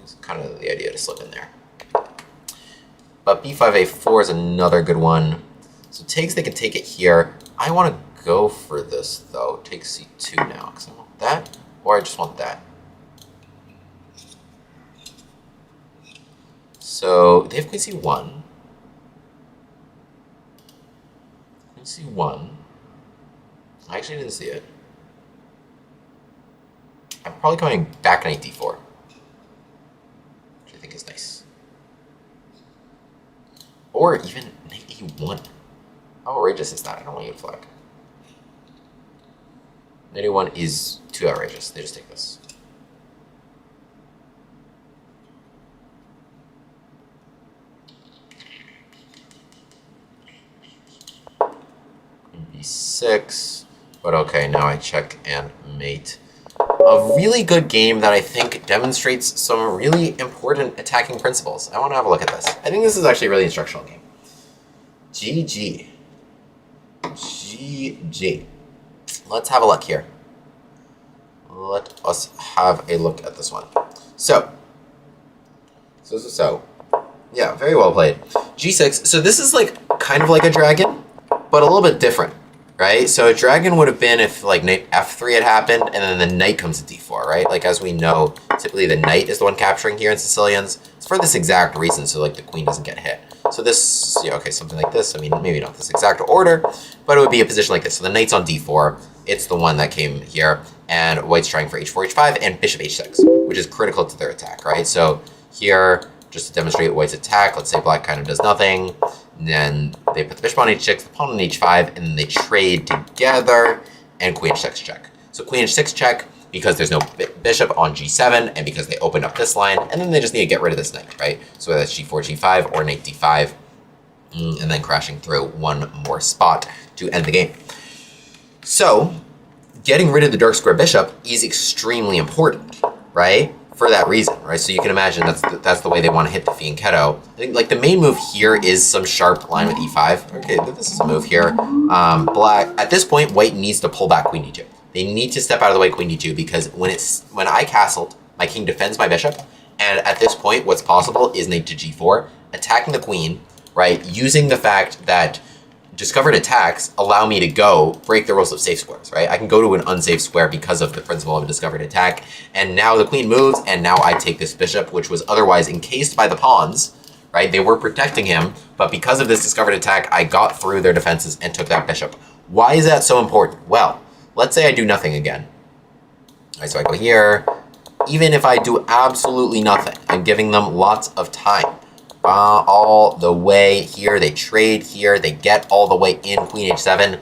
It's kind of the idea to slip in there. But b5, a4 is another good one. So takes, they can take it here. I want to go for this, though. Take c2 now, because I want that, or I just want that. So they have queen c1. Queen c1. I actually didn't see it. I'm probably going back knight d4, which I think is nice. Or even knight e1. How outrageous is that? I don't want you to flag. Knight e1 is too outrageous. They just take this. b6. But okay, now I check and mate. A really good game that I think demonstrates some really important attacking principles. I want to have a look at this. I think this is actually a really instructional game. GG. GG. Let's have a look here. Let us have a look at this one. So. Yeah, very well played. G6. So this is like kind of like a dragon, but a little bit different. Right? So a dragon would have been if like knight f3 had happened and then the knight comes to d4, right? Like as we know, typically the knight is the one capturing here in Sicilians. It's for this exact reason, so like the queen doesn't get hit. So this, yeah, okay, something like this. I mean, maybe not this exact order, but it would be a position like this. So the knight's on d4. It's the one that came here, and white's trying for h4, h5, and bishop h6, which is critical to their attack, right? So here, just to demonstrate white's attack, let's say black kind of does nothing. And then they put the bishop on h6, the pawn on h5, and then they trade together, and queen h6 check. So queen h6 check, because there's no bishop on g7, and because they opened up this line, and then they just need to get rid of this knight, right? So whether that's g4, g5, or knight d5, and then crashing through one more spot to end the game. So, getting rid of the dark square bishop is extremely important, right? For that reason, right? So you can imagine that's the way they want to hit the fianchetto. I think like the main move here is some sharp line with e5. Okay, this is a move here. Black at this point, white needs to pull back queen d2. They need to step out of the way queen d2 because when I castled, my king defends my bishop, and at this point, what's possible is knight to g4, attacking the queen, right? Using the fact that discovered attacks allow me to break the rules of safe squares, right? I can go to an unsafe square because of the principle of a discovered attack, and now the queen moves, and now I take this bishop, which was otherwise encased by the pawns, right? They were protecting him, but because of this discovered attack, I got through their defenses and took that bishop. Why is that so important? Well, let's say I do nothing again. All right, so I go here. Even if I do absolutely nothing, I'm giving them lots of time. All the way here, they trade here, they get all the way in, queen h7.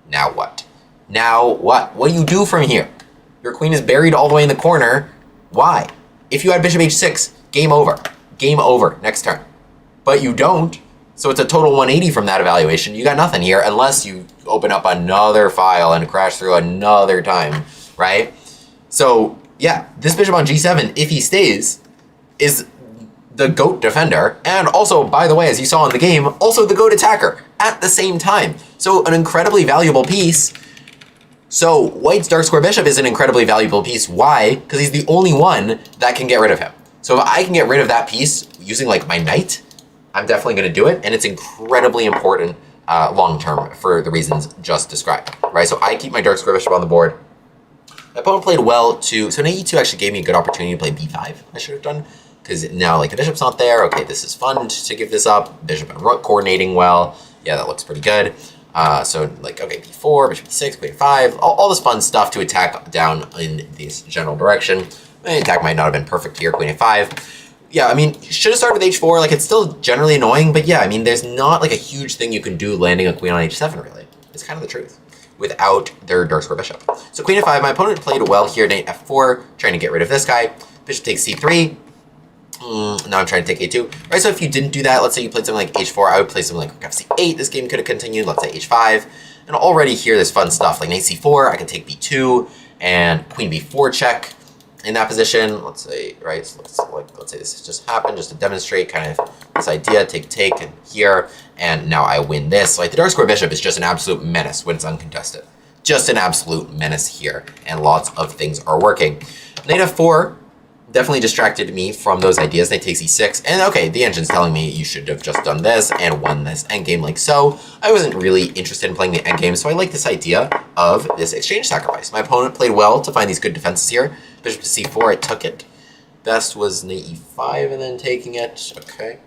Now what? Now what? What do you do from here? Your queen is buried all the way in the corner. Why? If you had bishop h6, game over. Game over, next turn. But you don't, so it's a total 180 from that evaluation. You got nothing here unless you open up another file and crash through another time, right? So, yeah, this bishop on g7, if he stays, is the GOAT defender, and also, by the way, as you saw in the game, also the GOAT attacker at the same time. So an incredibly valuable piece. So white's dark square bishop is an incredibly valuable piece. Why? Because he's the only one that can get rid of him. So if I can get rid of that piece using like my knight, I'm definitely going to do it, and it's incredibly important long-term for the reasons just described, right? So I keep my dark square bishop on the board. My opponent played well too. So knight e2 actually gave me a good opportunity to play b5. I should have done. Because now, like, the bishop's not there. Okay, this is fun to give this up. Bishop and rook coordinating well. Yeah, that looks pretty good. So, like, okay, b4, bishop b6, queen 5. All this fun stuff to attack down in this general direction. The attack might not have been perfect here, queen a5. Yeah, I mean, should have started with h4. Like, it's still generally annoying. But, yeah, I mean, there's not, like, a huge thing you can do landing a queen on h7, really. It's kind of the truth. Without their dark square bishop. So, queen a5. My opponent played well here, knight f4, trying to get rid of this guy. Bishop takes c3. Now I'm trying to take a2. Right, so if you didn't do that, let's say you played something like h4, I would play something like c8. This game could have continued, let's say h5. And already here, there's fun stuff like knight c4, I can take b2, and queen b4 check in that position. Let's say, right, so let's say this has just happened, just to demonstrate kind of this idea, take, and here, and now I win this. Like, the dark square bishop is just an absolute menace when it's uncontested. Just an absolute menace here, and lots of things are working. Knight f4, definitely distracted me from those ideas. Knight takes e6, and okay, the engine's telling me you should have just done this and won this endgame like so. I wasn't really interested in playing the endgame, so I like this idea of this exchange sacrifice. My opponent played well to find these good defenses here. Bishop to c4, I took it. Best was knight e5 and then taking it. Okay,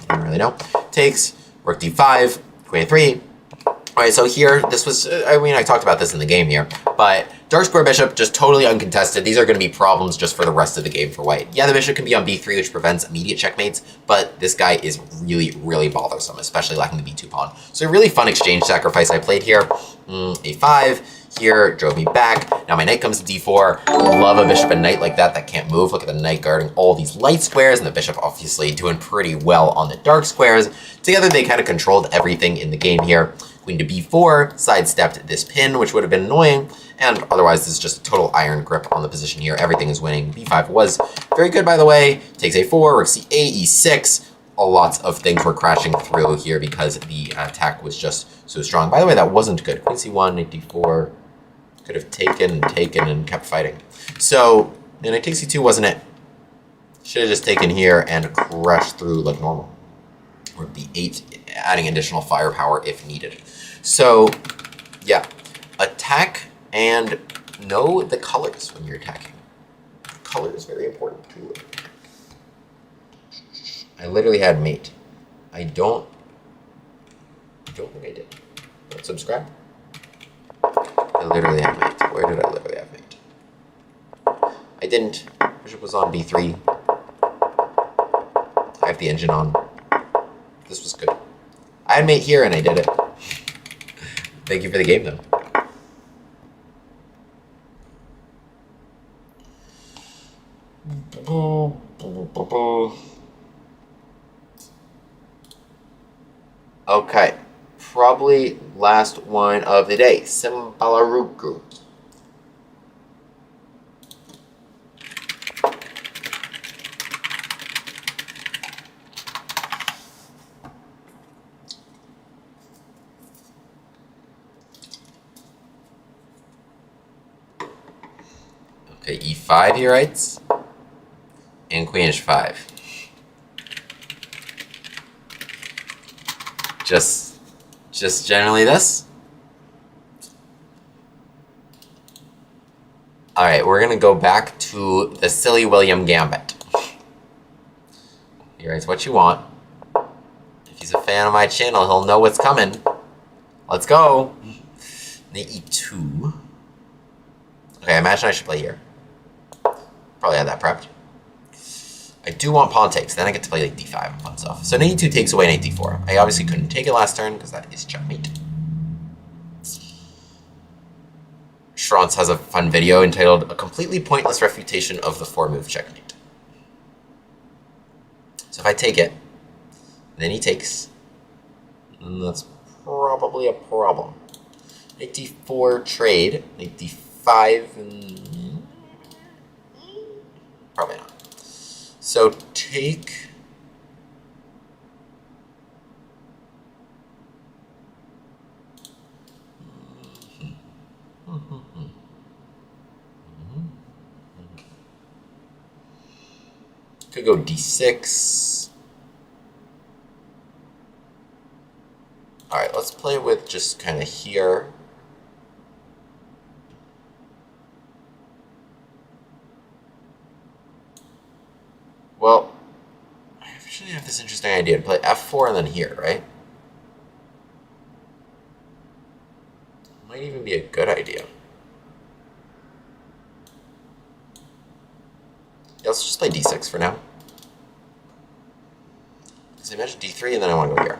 I don't really know. Takes, rook d5, queen a3. All right, so here, this was, I mean, I talked about this in the game here, but dark square bishop, just totally uncontested. These are going to be problems just for the rest of the game for white. Yeah, the bishop can be on b3, which prevents immediate checkmates, but this guy is really, really bothersome, especially lacking the b2 pawn. So a really fun exchange sacrifice I played here. a5, here, drove me back. Now my knight comes to d4. Love a bishop and knight like that that can't move. Look at the knight guarding all these light squares, and the bishop obviously doing pretty well on the dark squares. Together, they kind of controlled everything in the game here. Queen to b4, sidestepped this pin, which would have been annoying, and otherwise this is just a total iron grip on the position here. Everything is winning. b5 was very good, by the way. Takes a4, rook c8, e6. Lots of things were crashing through here because the attack was just so strong. By the way, that wasn't good. Queen c1, knight d4. Could have taken and kept fighting. So, knight takes c2 wasn't it. Should have just taken here and crashed through like normal. Rook b8, adding additional firepower if needed. So, yeah, attack and know the colors when you're attacking. Color is very important too. I literally had mate. I don't think I did. Don't subscribe. I literally had mate. Where did I literally have mate? I didn't. Bishop was on b3. I have the engine on. This was good. I had mate here and I did it. Thank you for the game though. Okay, probably last wine of the day, Simbalaruku. Okay, e5 he writes, and queen h5. Just generally this. All right, we're gonna go back to the silly William Gambit. He writes what you want. If he's a fan of my channel, he'll know what's coming. Let's go. Knight e2. Okay, I imagine I should play here. Probably had that prepped. I do want pawn takes, then I get to play like d5 and fun stuff. So knight e2 takes away knight d4. I obviously couldn't take it last turn because that is checkmate. Schrantz has a fun video entitled A Completely Pointless Refutation of the 4-Move Checkmate. So if I take it, then he takes, and that's probably a problem. Knight d4 trade, knight d5, and probably not. So take, could go d6. All right, let's play with just kind of here. Well, I actually have this interesting idea to play f4 and then here, right? Might even be a good idea. Yeah, let's just play d6 for now. Because I imagine d3 and then I want to go here.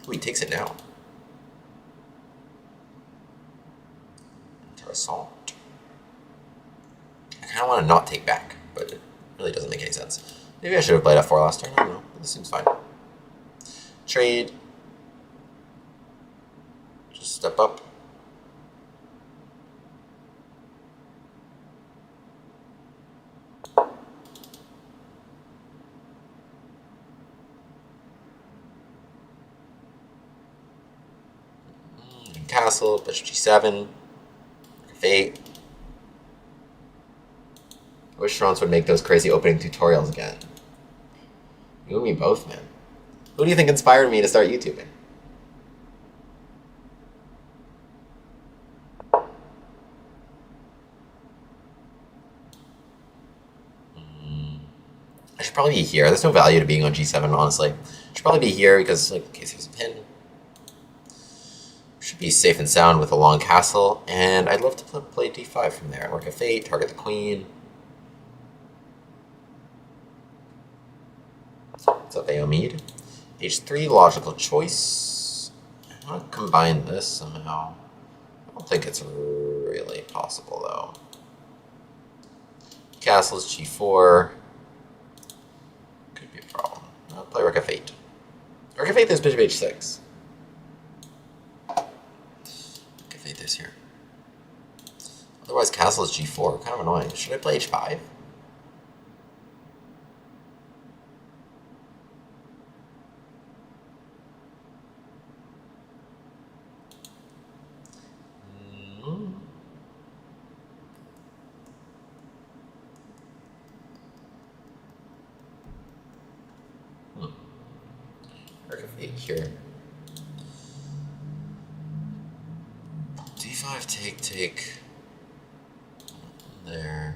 Ooh, he takes it now. Interessant. I kind of want to not take back, but it really doesn't make any sense. Maybe I should have played f4 last turn. I don't know. This seems fine. Trade. Just step up. Castle, bishop g7, f8. I wish Franz would make those crazy opening tutorials again. You and me both, man. Who do you think inspired me to start YouTubing? I should probably be here. There's no value to being on G7, honestly. I should probably be here because, like, in case there's a pin. Should be safe and sound with a long castle, and I'd love to play D5 from there. Work a fate, target the queen. What's up, Aomid? H3, logical choice. I want to combine this somehow. I don't think it's really possible, though. Castle's G4. Could be a problem. I'll play Rook of Fate. Rook of Fate is bishop H6. Rook of Fate this here. Otherwise, Castle is G4. Kind of annoying. Should I play H5? Here. D5, take. There.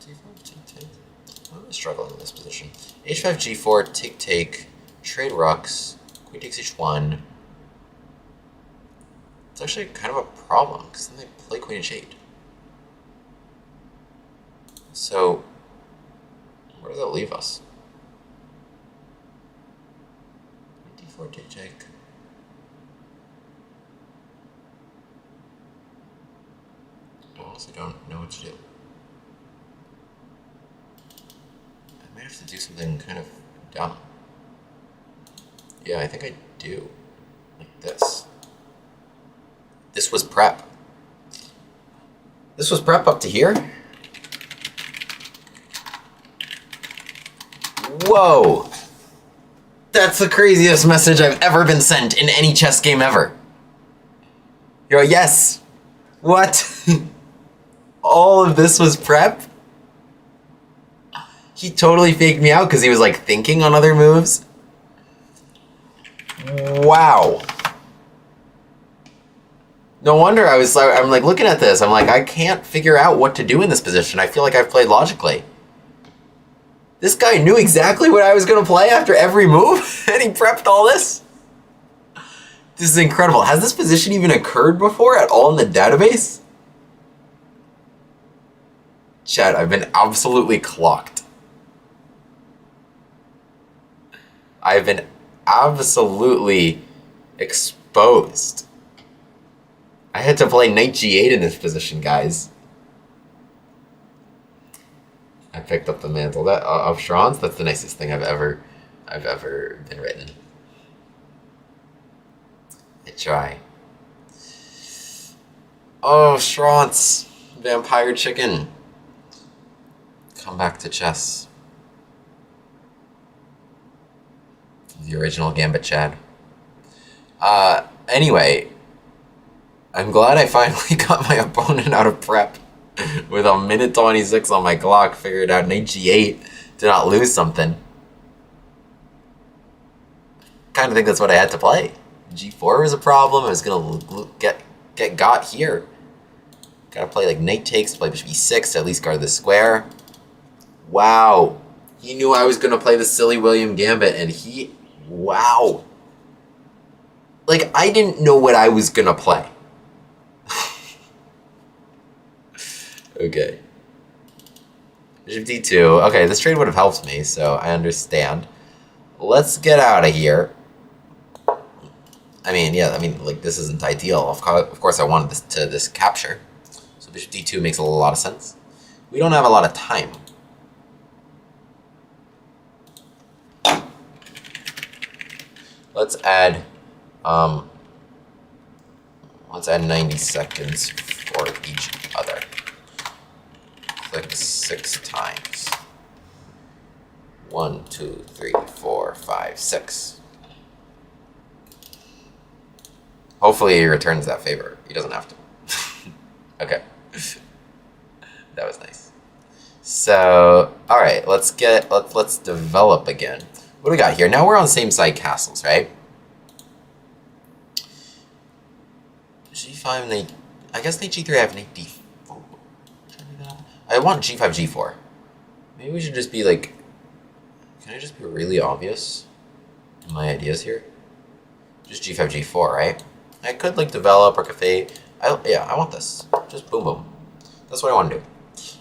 D5, take. I'm struggling in this position. H5, G4, take. Trade rooks. Queen takes H1. It's actually kind of a problem, because then they play Queen H8. So, where does that leave us? Take. I honestly don't know what to do. I might have to do something kind of dumb. Yeah, I think I do. Like this. This was prep. This was prep up to here? Whoa! That's the craziest message I've ever been sent in any chess game ever. You're like, yes. What? All of this was prep? He totally faked me out because he was like thinking on other moves. Wow. No wonder I'm like looking at this. I'm like, I can't figure out what to do in this position. I feel like I've played logically. This guy knew exactly what I was going to play after every move, and he prepped all this? This is incredible. Has this position even occurred before at all in the database? Chat, I've been absolutely clocked. I've been absolutely exposed. I had to play knight G8 in this position, guys. I picked up the mantle of Schranz. That's the nicest thing I've ever been written. I try. Oh, Schranz, vampire chicken. Come back to chess. The original Gambit Chad. Anyway, I'm glad I finally got my opponent out of prep. With a minute 26 on my clock, figured out knight G8 to not lose something. Kind of think that's what I had to play. G4 was a problem. I was gonna get got here. Gotta play like knight takes, play bishop E6 to at least guard the square. Wow, he knew I was gonna play the silly William Gambit, and wow. Like, I didn't know what I was gonna play. Okay. Bishop D2. Okay, this trade would have helped me, so I understand. Let's get out of here. I mean, like, this isn't ideal. Of course, I wanted this capture. So Bishop D2 makes a lot of sense. We don't have a lot of time. Let's add 90 seconds for each other. Click 6 times. 1, 2, 3, 4, 5, 6. Hopefully he returns that favor. He doesn't have to. Okay. That was nice. So, all right, let's develop again. What do we got here? Now we're on same side castles, right? G5 and they, I guess they G3. I have an D4. I want G5, G4. Maybe we should just be like. Can I just be really obvious in my ideas here? Just G5, G4, right? I could like develop or cafe. Yeah, I want this. Just boom, boom. That's what I want to do.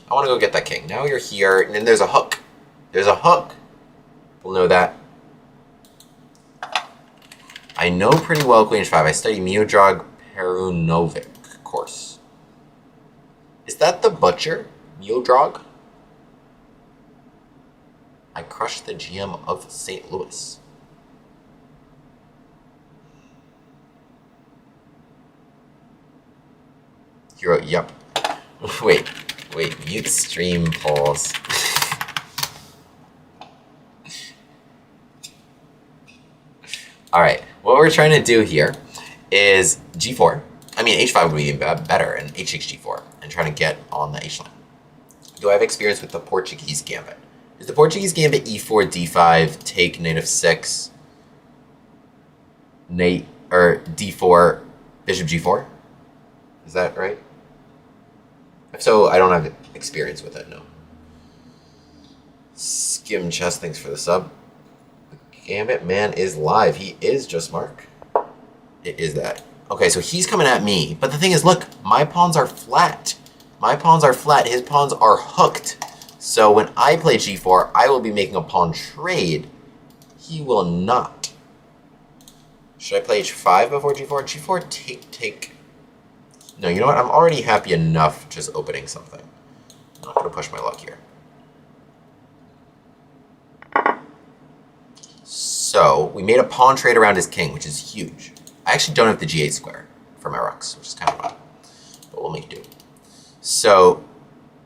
I want to go get that king. Now you're here, and then there's a hook. There's a hook. We'll know that. I know pretty well Queen H5. I study Miodrag Perunovic course. Is that the butcher? Miodrag? I crushed the GM of St. Louis. Hero, yep. Wait, mute stream polls. Alright, what we're trying to do here is G4. I mean, H5 would be even better, and H6, G4, and trying to get on the H line. Do I have experience with the Portuguese gambit? Is the Portuguese gambit E4, D5, take knight of 6, knight, or D4, bishop G4? Is that right? If so, I don't have experience with it, no. Skim Chess, thanks for the sub. The Gambit man is live. He is just Mark. It is that. Okay, so he's coming at me. But the thing is, look, my pawns are flat. My pawns are flat. His pawns are hooked. So when I play G4, I will be making a pawn trade. He will not. Should I play H5 before G4? G4, take. No, you know what? I'm already happy enough just opening something. I'm not going to push my luck here. So, we made a pawn trade around his king, which is huge. I actually don't have the G8 square for my rocks, which is kind of odd. But we'll make do. So,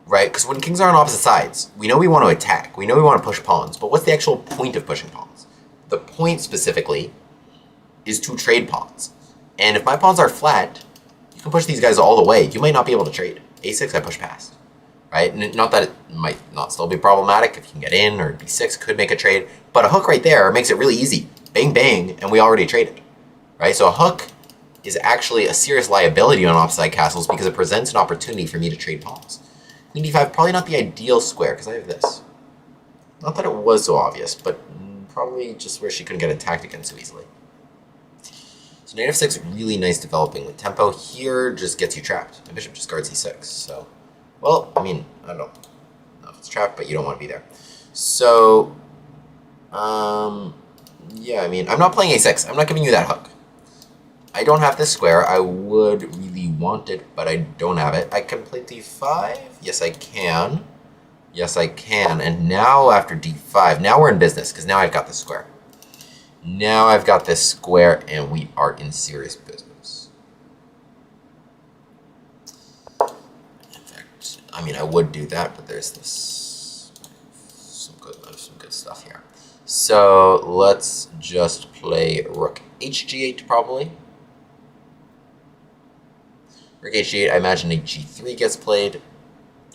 right, because when kings are on opposite sides, we know we want to attack. We know we want to push pawns. But what's the actual point of pushing pawns? The point, specifically, is to trade pawns. And if my pawns are flat, you can push these guys all the way. You might not be able to trade. A6, I push past. Right? And not that it might not still be problematic. If you can get in, or B6 could make a trade. But a hook right there makes it really easy. Bang, bang, and we already traded. Right? So a hook is actually a serious liability on offside castles because it presents an opportunity for me to trade pawns. Queen d5, probably not the ideal square, because I have this. Not that it was so obvious, but probably just where she couldn't get attacked against so easily. So knight f6, really nice developing with tempo. Here just gets you trapped. My bishop just guards e6, so... Well, I mean, I don't know if it's trapped, but you don't want to be there. So, yeah, I mean, I'm not playing a6. I'm not giving you that hook. I don't have this square. I would really want it, but I don't have it. I can play d5. Yes, I can. Yes, I can. And now after d5, now we're in business, because now I've got this square. Now I've got this square, and we are in serious business. In fact, I mean, I would do that, but there's this some good stuff here. So let's just play rook hg8 probably. Rook h8, I imagine a g3 gets played.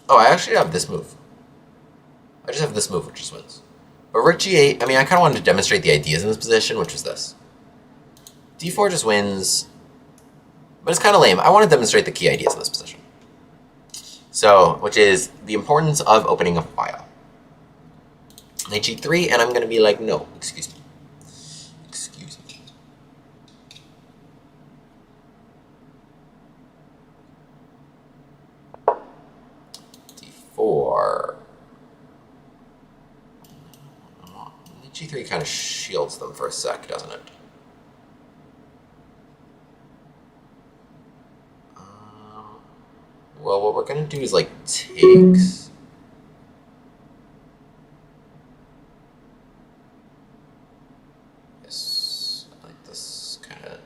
Oh, I actually have this move. I just have this move, which just wins. But rook g8, I mean, I kind of wanted to demonstrate the ideas in this position, which was this. d4 just wins, but it's kind of lame. I want to demonstrate the key ideas in this position. So, which is the importance of opening a file. Knight g3, and I'm going to be like, no, excuse me. Excuse me. d4. G3 kind of shields them for a sec, doesn't it? Well, what we're going to do is, like, takes. Yes, I like this kind of.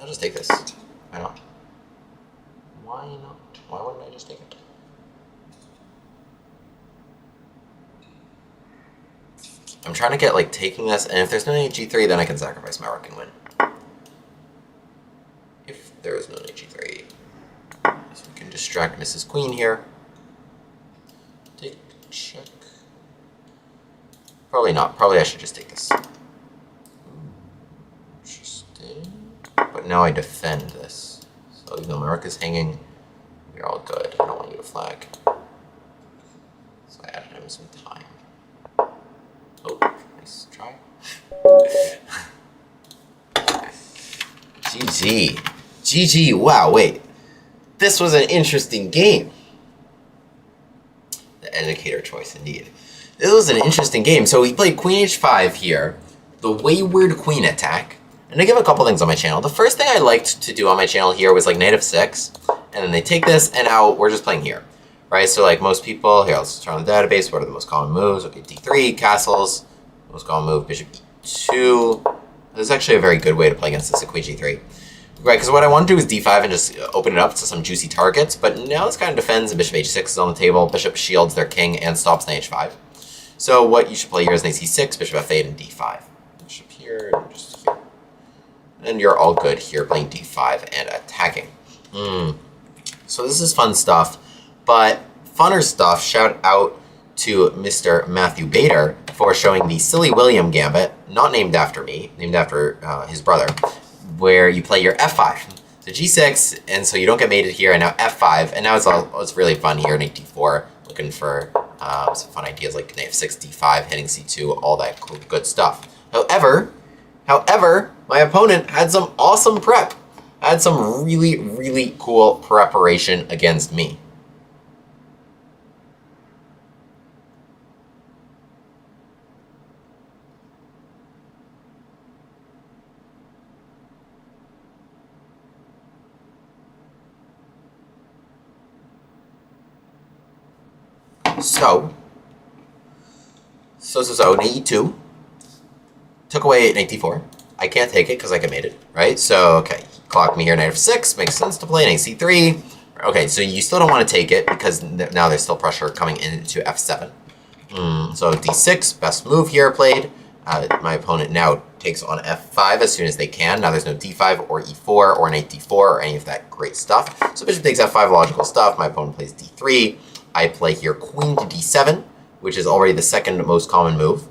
I'll just take this. Why not? Why not? Why wouldn't I just take it? I'm trying to get, like, taking this, and if there's no knight g3, then I can sacrifice my rook and win. If there is no knight g3. So we can distract Mrs. Queen here. Take, check. Probably not. Probably I should just take this. Interesting. But now I defend this. So even though my rook is hanging, we're all good. I don't want you to flag. So I added him some time. Oh, nice try. GG. GG. Wow, wait. This was an interesting game. The indicator choice, indeed. This was an interesting game. So we played Queen H5 here, the wayward queen attack. And I give a couple things on my channel. The first thing I liked to do on my channel here was like knight f6, and then they take this, and now we're just playing here, right? So like most people, here, let's turn on the database. What are the most common moves? Okay, d3, castles. Most common move, bishop e2. This is actually a very good way to play against this at queen g3. Right, because what I want to do is d5 and just open it up to some juicy targets, but now this kind of defends, and bishop h6 is on the table. Bishop shields their king and stops knight h5. So what you should play here is knight c6, bishop f8, and d5. Bishop here, and just here. And you're all good here playing d5 and attacking. So this is fun stuff, but funner stuff, shout out to Mr. Matthew Bader for showing the Silly William Gambit, not named after me, named after his brother, where you play your f5. So g6, and so you don't get mated here, and now f5, and now it's really fun here, knight d4, looking for some fun ideas like knight f6, d5, hitting c2, all that cool, good stuff. However, my opponent had some awesome prep, had some really, really cool preparation against me. So, knight e2, took away knight d4. I can't take it because I get mated, right? So, okay, clock me here, knight f6, makes sense to play, knight c3. Okay, so you still don't want to take it because now there's still pressure coming into f7. So d6, best move here played. My opponent now takes on f5 as soon as they can. Now there's no d5 or e4 or knight d4 or any of that great stuff. So bishop takes f5, logical stuff. My opponent plays d3. I play here queen to d7, which is already the second most common move.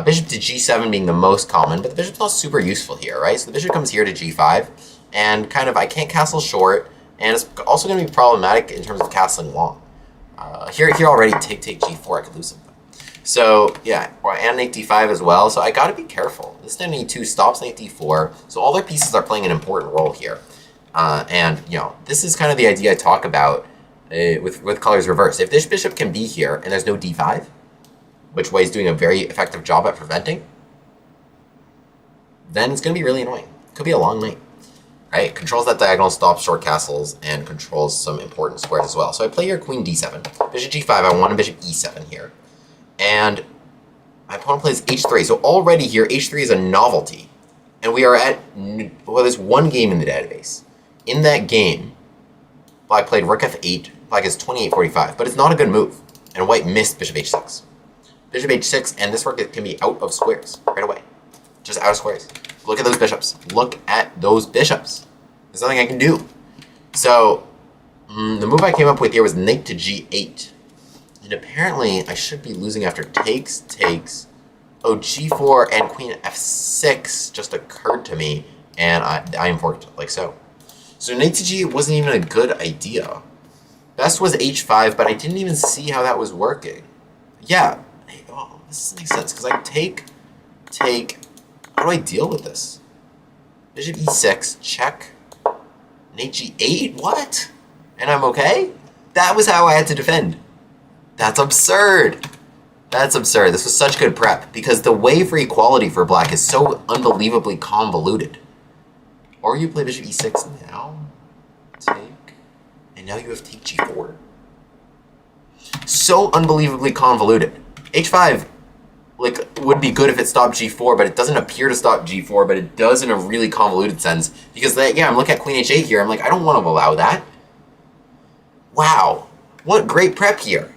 Bishop to g7 being the most common, but the bishop's not super useful here, right? So the bishop comes here to g5, and kind of I can't castle short, and it's also going to be problematic in terms of castling long. Here already take g4, I could lose something. So yeah, and knight d5 as well, so I got to be careful. This knight e2 stops knight d4, so all their pieces are playing an important role here. And you know, this is kind of the idea I talk about with colors reversed. If this bishop can be here and there's no d5, which Wei is doing a very effective job at preventing, then it's going to be really annoying. Could be a long night, right? Controls that diagonal, stops short castles, and controls some important squares as well. So I play here queen d7, bishop g5, I want a bishop e7 here. And my opponent plays h3. So already here, h3 is a novelty. And we are at, well, there's one game in the database. In that game, Black played rook f8, Black is 28-45, but it's not a good move. And White missed bishop h6. Bishop h6, and this rook can be out of squares right away. Just out of squares. Look at those bishops. Look at those bishops. There's nothing I can do. So, the move I came up with here was knight to g8. And apparently, I should be losing after takes. Oh, g4 and queen f6 just occurred to me, and I inforked like so. So knight to g8 wasn't even a good idea. Best was h5, but I didn't even see how that was working. Yeah. Oh, this doesn't make sense, because I take. How do I deal with this? Bishop e6, check. Knight g8, what? And I'm okay? That was how I had to defend. That's absurd. That's absurd. This was such good prep, because the way for equality for Black is so unbelievably convoluted. Or you play bishop e6 now, take, and now you have take g4. So unbelievably convoluted. h5 would be good if it stopped g4, but it doesn't appear to stop g4, but it does in a really convoluted sense, because I'm looking at queen h8 here, I'm like, I don't want to allow that. Wow, what great prep here.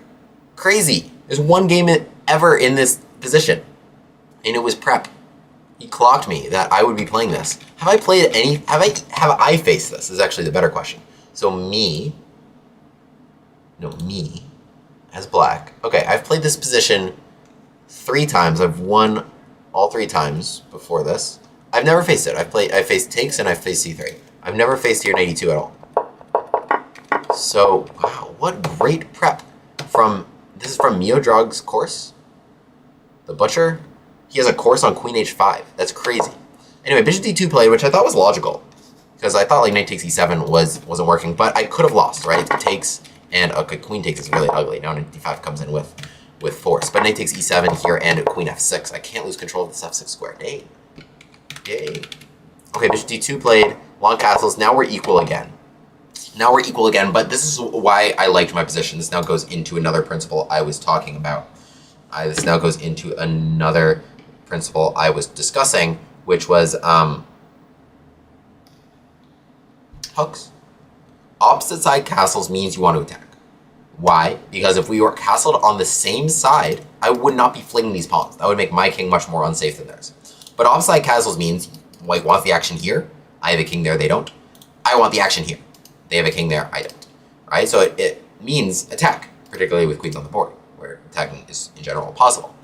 Crazy. There's one game ever in this position. and it was prep. He clocked me that I would be playing this. Have I played any? Have I faced this? Is actually the better question. So me as black. Okay, I've played this position 3 times. I've won all 3 times before this. I've never faced it. I faced takes and I've faced c3. I've never faced here 82 at all. So wow, what great prep this is from Miodrog's course. The Butcher. He has a course on Queen H5. That's crazy. Anyway, Bishop D2 played, which I thought was logical. Because I thought like Knight takes E7 wasn't working, but I could have lost, right? It takes, and okay, Queen takes is really ugly. Now Knight D5 comes in with force. But Knight takes E7 here and Queen F6. I can't lose control of this F6 square. Dang. Yay. Okay, Bishop D2 played, long castles. Now we're equal again. But this is why I liked my position. This now goes into another principle I was talking about. This now goes into another principle I was discussing, which was hooks. Opposite side castles means you want to attack. Why? Because if we were castled on the same side, I would not be flinging these pawns. That would make my king much more unsafe than theirs. But opposite side castles means white wants the action here. I have a king there, they don't. I want the action here. They have a king there, I don't. Right? So it means attack, particularly with queens on the board, where attacking is in general possible.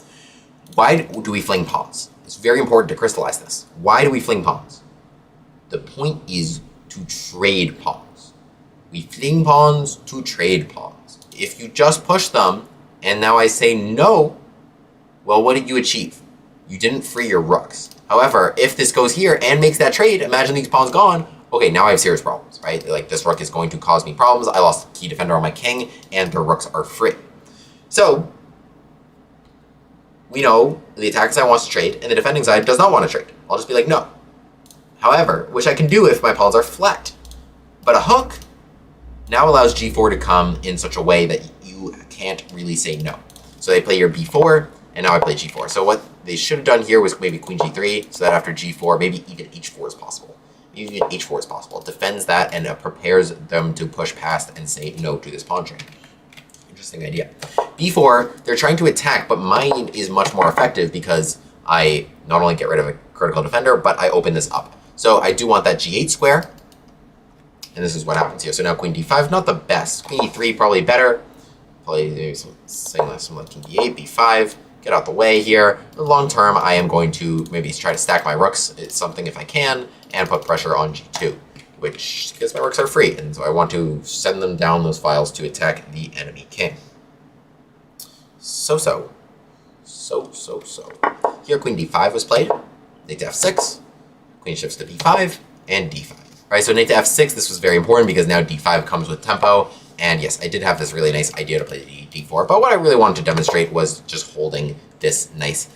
Why do we fling pawns? It's very important to crystallize this. Why do we fling pawns? The point is to trade pawns. We fling pawns to trade pawns. If you just push them, and now I say no, well, what did you achieve? You didn't free your rooks. However, if this goes here and makes that trade, imagine these pawns gone, okay, now I have serious problems, right? Like, this rook is going to cause me problems. I lost key defender on my king, and the rooks are free. So, we know the attacking side wants to trade, and the defending side does not want to trade. I'll just be like, no. However, which I can do if my pawns are flat. But a hook now allows g4 to come in such a way that you can't really say no. So they play your b4, and now I play g4. So what they should have done here was maybe queen g3, so that after g4, maybe even h4 is possible. Even h4 is possible. It defends that and prepares them to push past and say no to this pawn trade. Interesting idea. b4, they're trying to attack, but mine is much more effective because I not only get rid of a critical defender, but I open this up. So I do want that g8 square, and this is what happens here. So now queen d5, not the best. Queen e3, probably better. Probably maybe something like king d8, b5, get out the way here. In the long term, I am going to maybe try to stack my rooks. It's something if I can, and put pressure on g2, which, because my rooks are free, and so I want to send them down those files to attack the enemy king. So. Here, queen d5 was played, knight to f6, queen shifts to b5, and d5. Right, so knight to f6, this was very important because now d5 comes with tempo, and yes, I did have this really nice idea to play d4, but what I really wanted to demonstrate was just holding this nice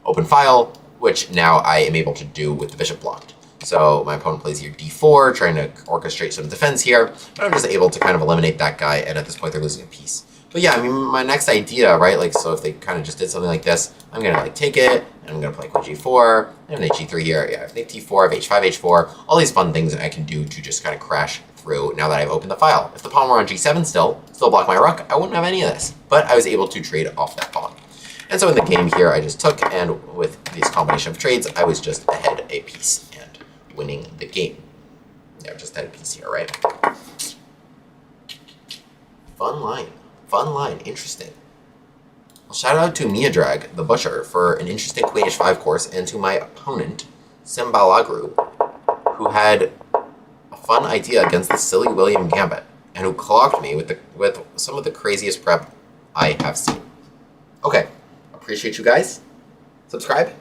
open file, which now I am able to do with the bishop blocked. So my opponent plays here d4, trying to orchestrate some defense here, but I'm just able to kind of eliminate that guy, and at this point they're losing a piece. But yeah, I mean, my next idea, right, like, so if they kind of just did something like this, I'm going to, like, take it, and I'm going to play queen g4, and knight g3 here, yeah, knight d4, I have h5, h4, all these fun things that I can do to just kind of crash through now that I've opened the file. If the pawn were on g7 still block my rook, I wouldn't have any of this, but I was able to trade off that pawn. And so in the game here, I just took, and with this combination of trades, I was just ahead a piece and winning the game. Yeah, just ahead a piece here, right? Fun line, interesting. Well, shout out to Miodrog, the Butcher, for an interesting queen h5 course, and to my opponent, Simbalagru, who had a fun idea against the silly William Gambit, and who clocked me with some of the craziest prep I have seen. Okay, appreciate you guys. Subscribe.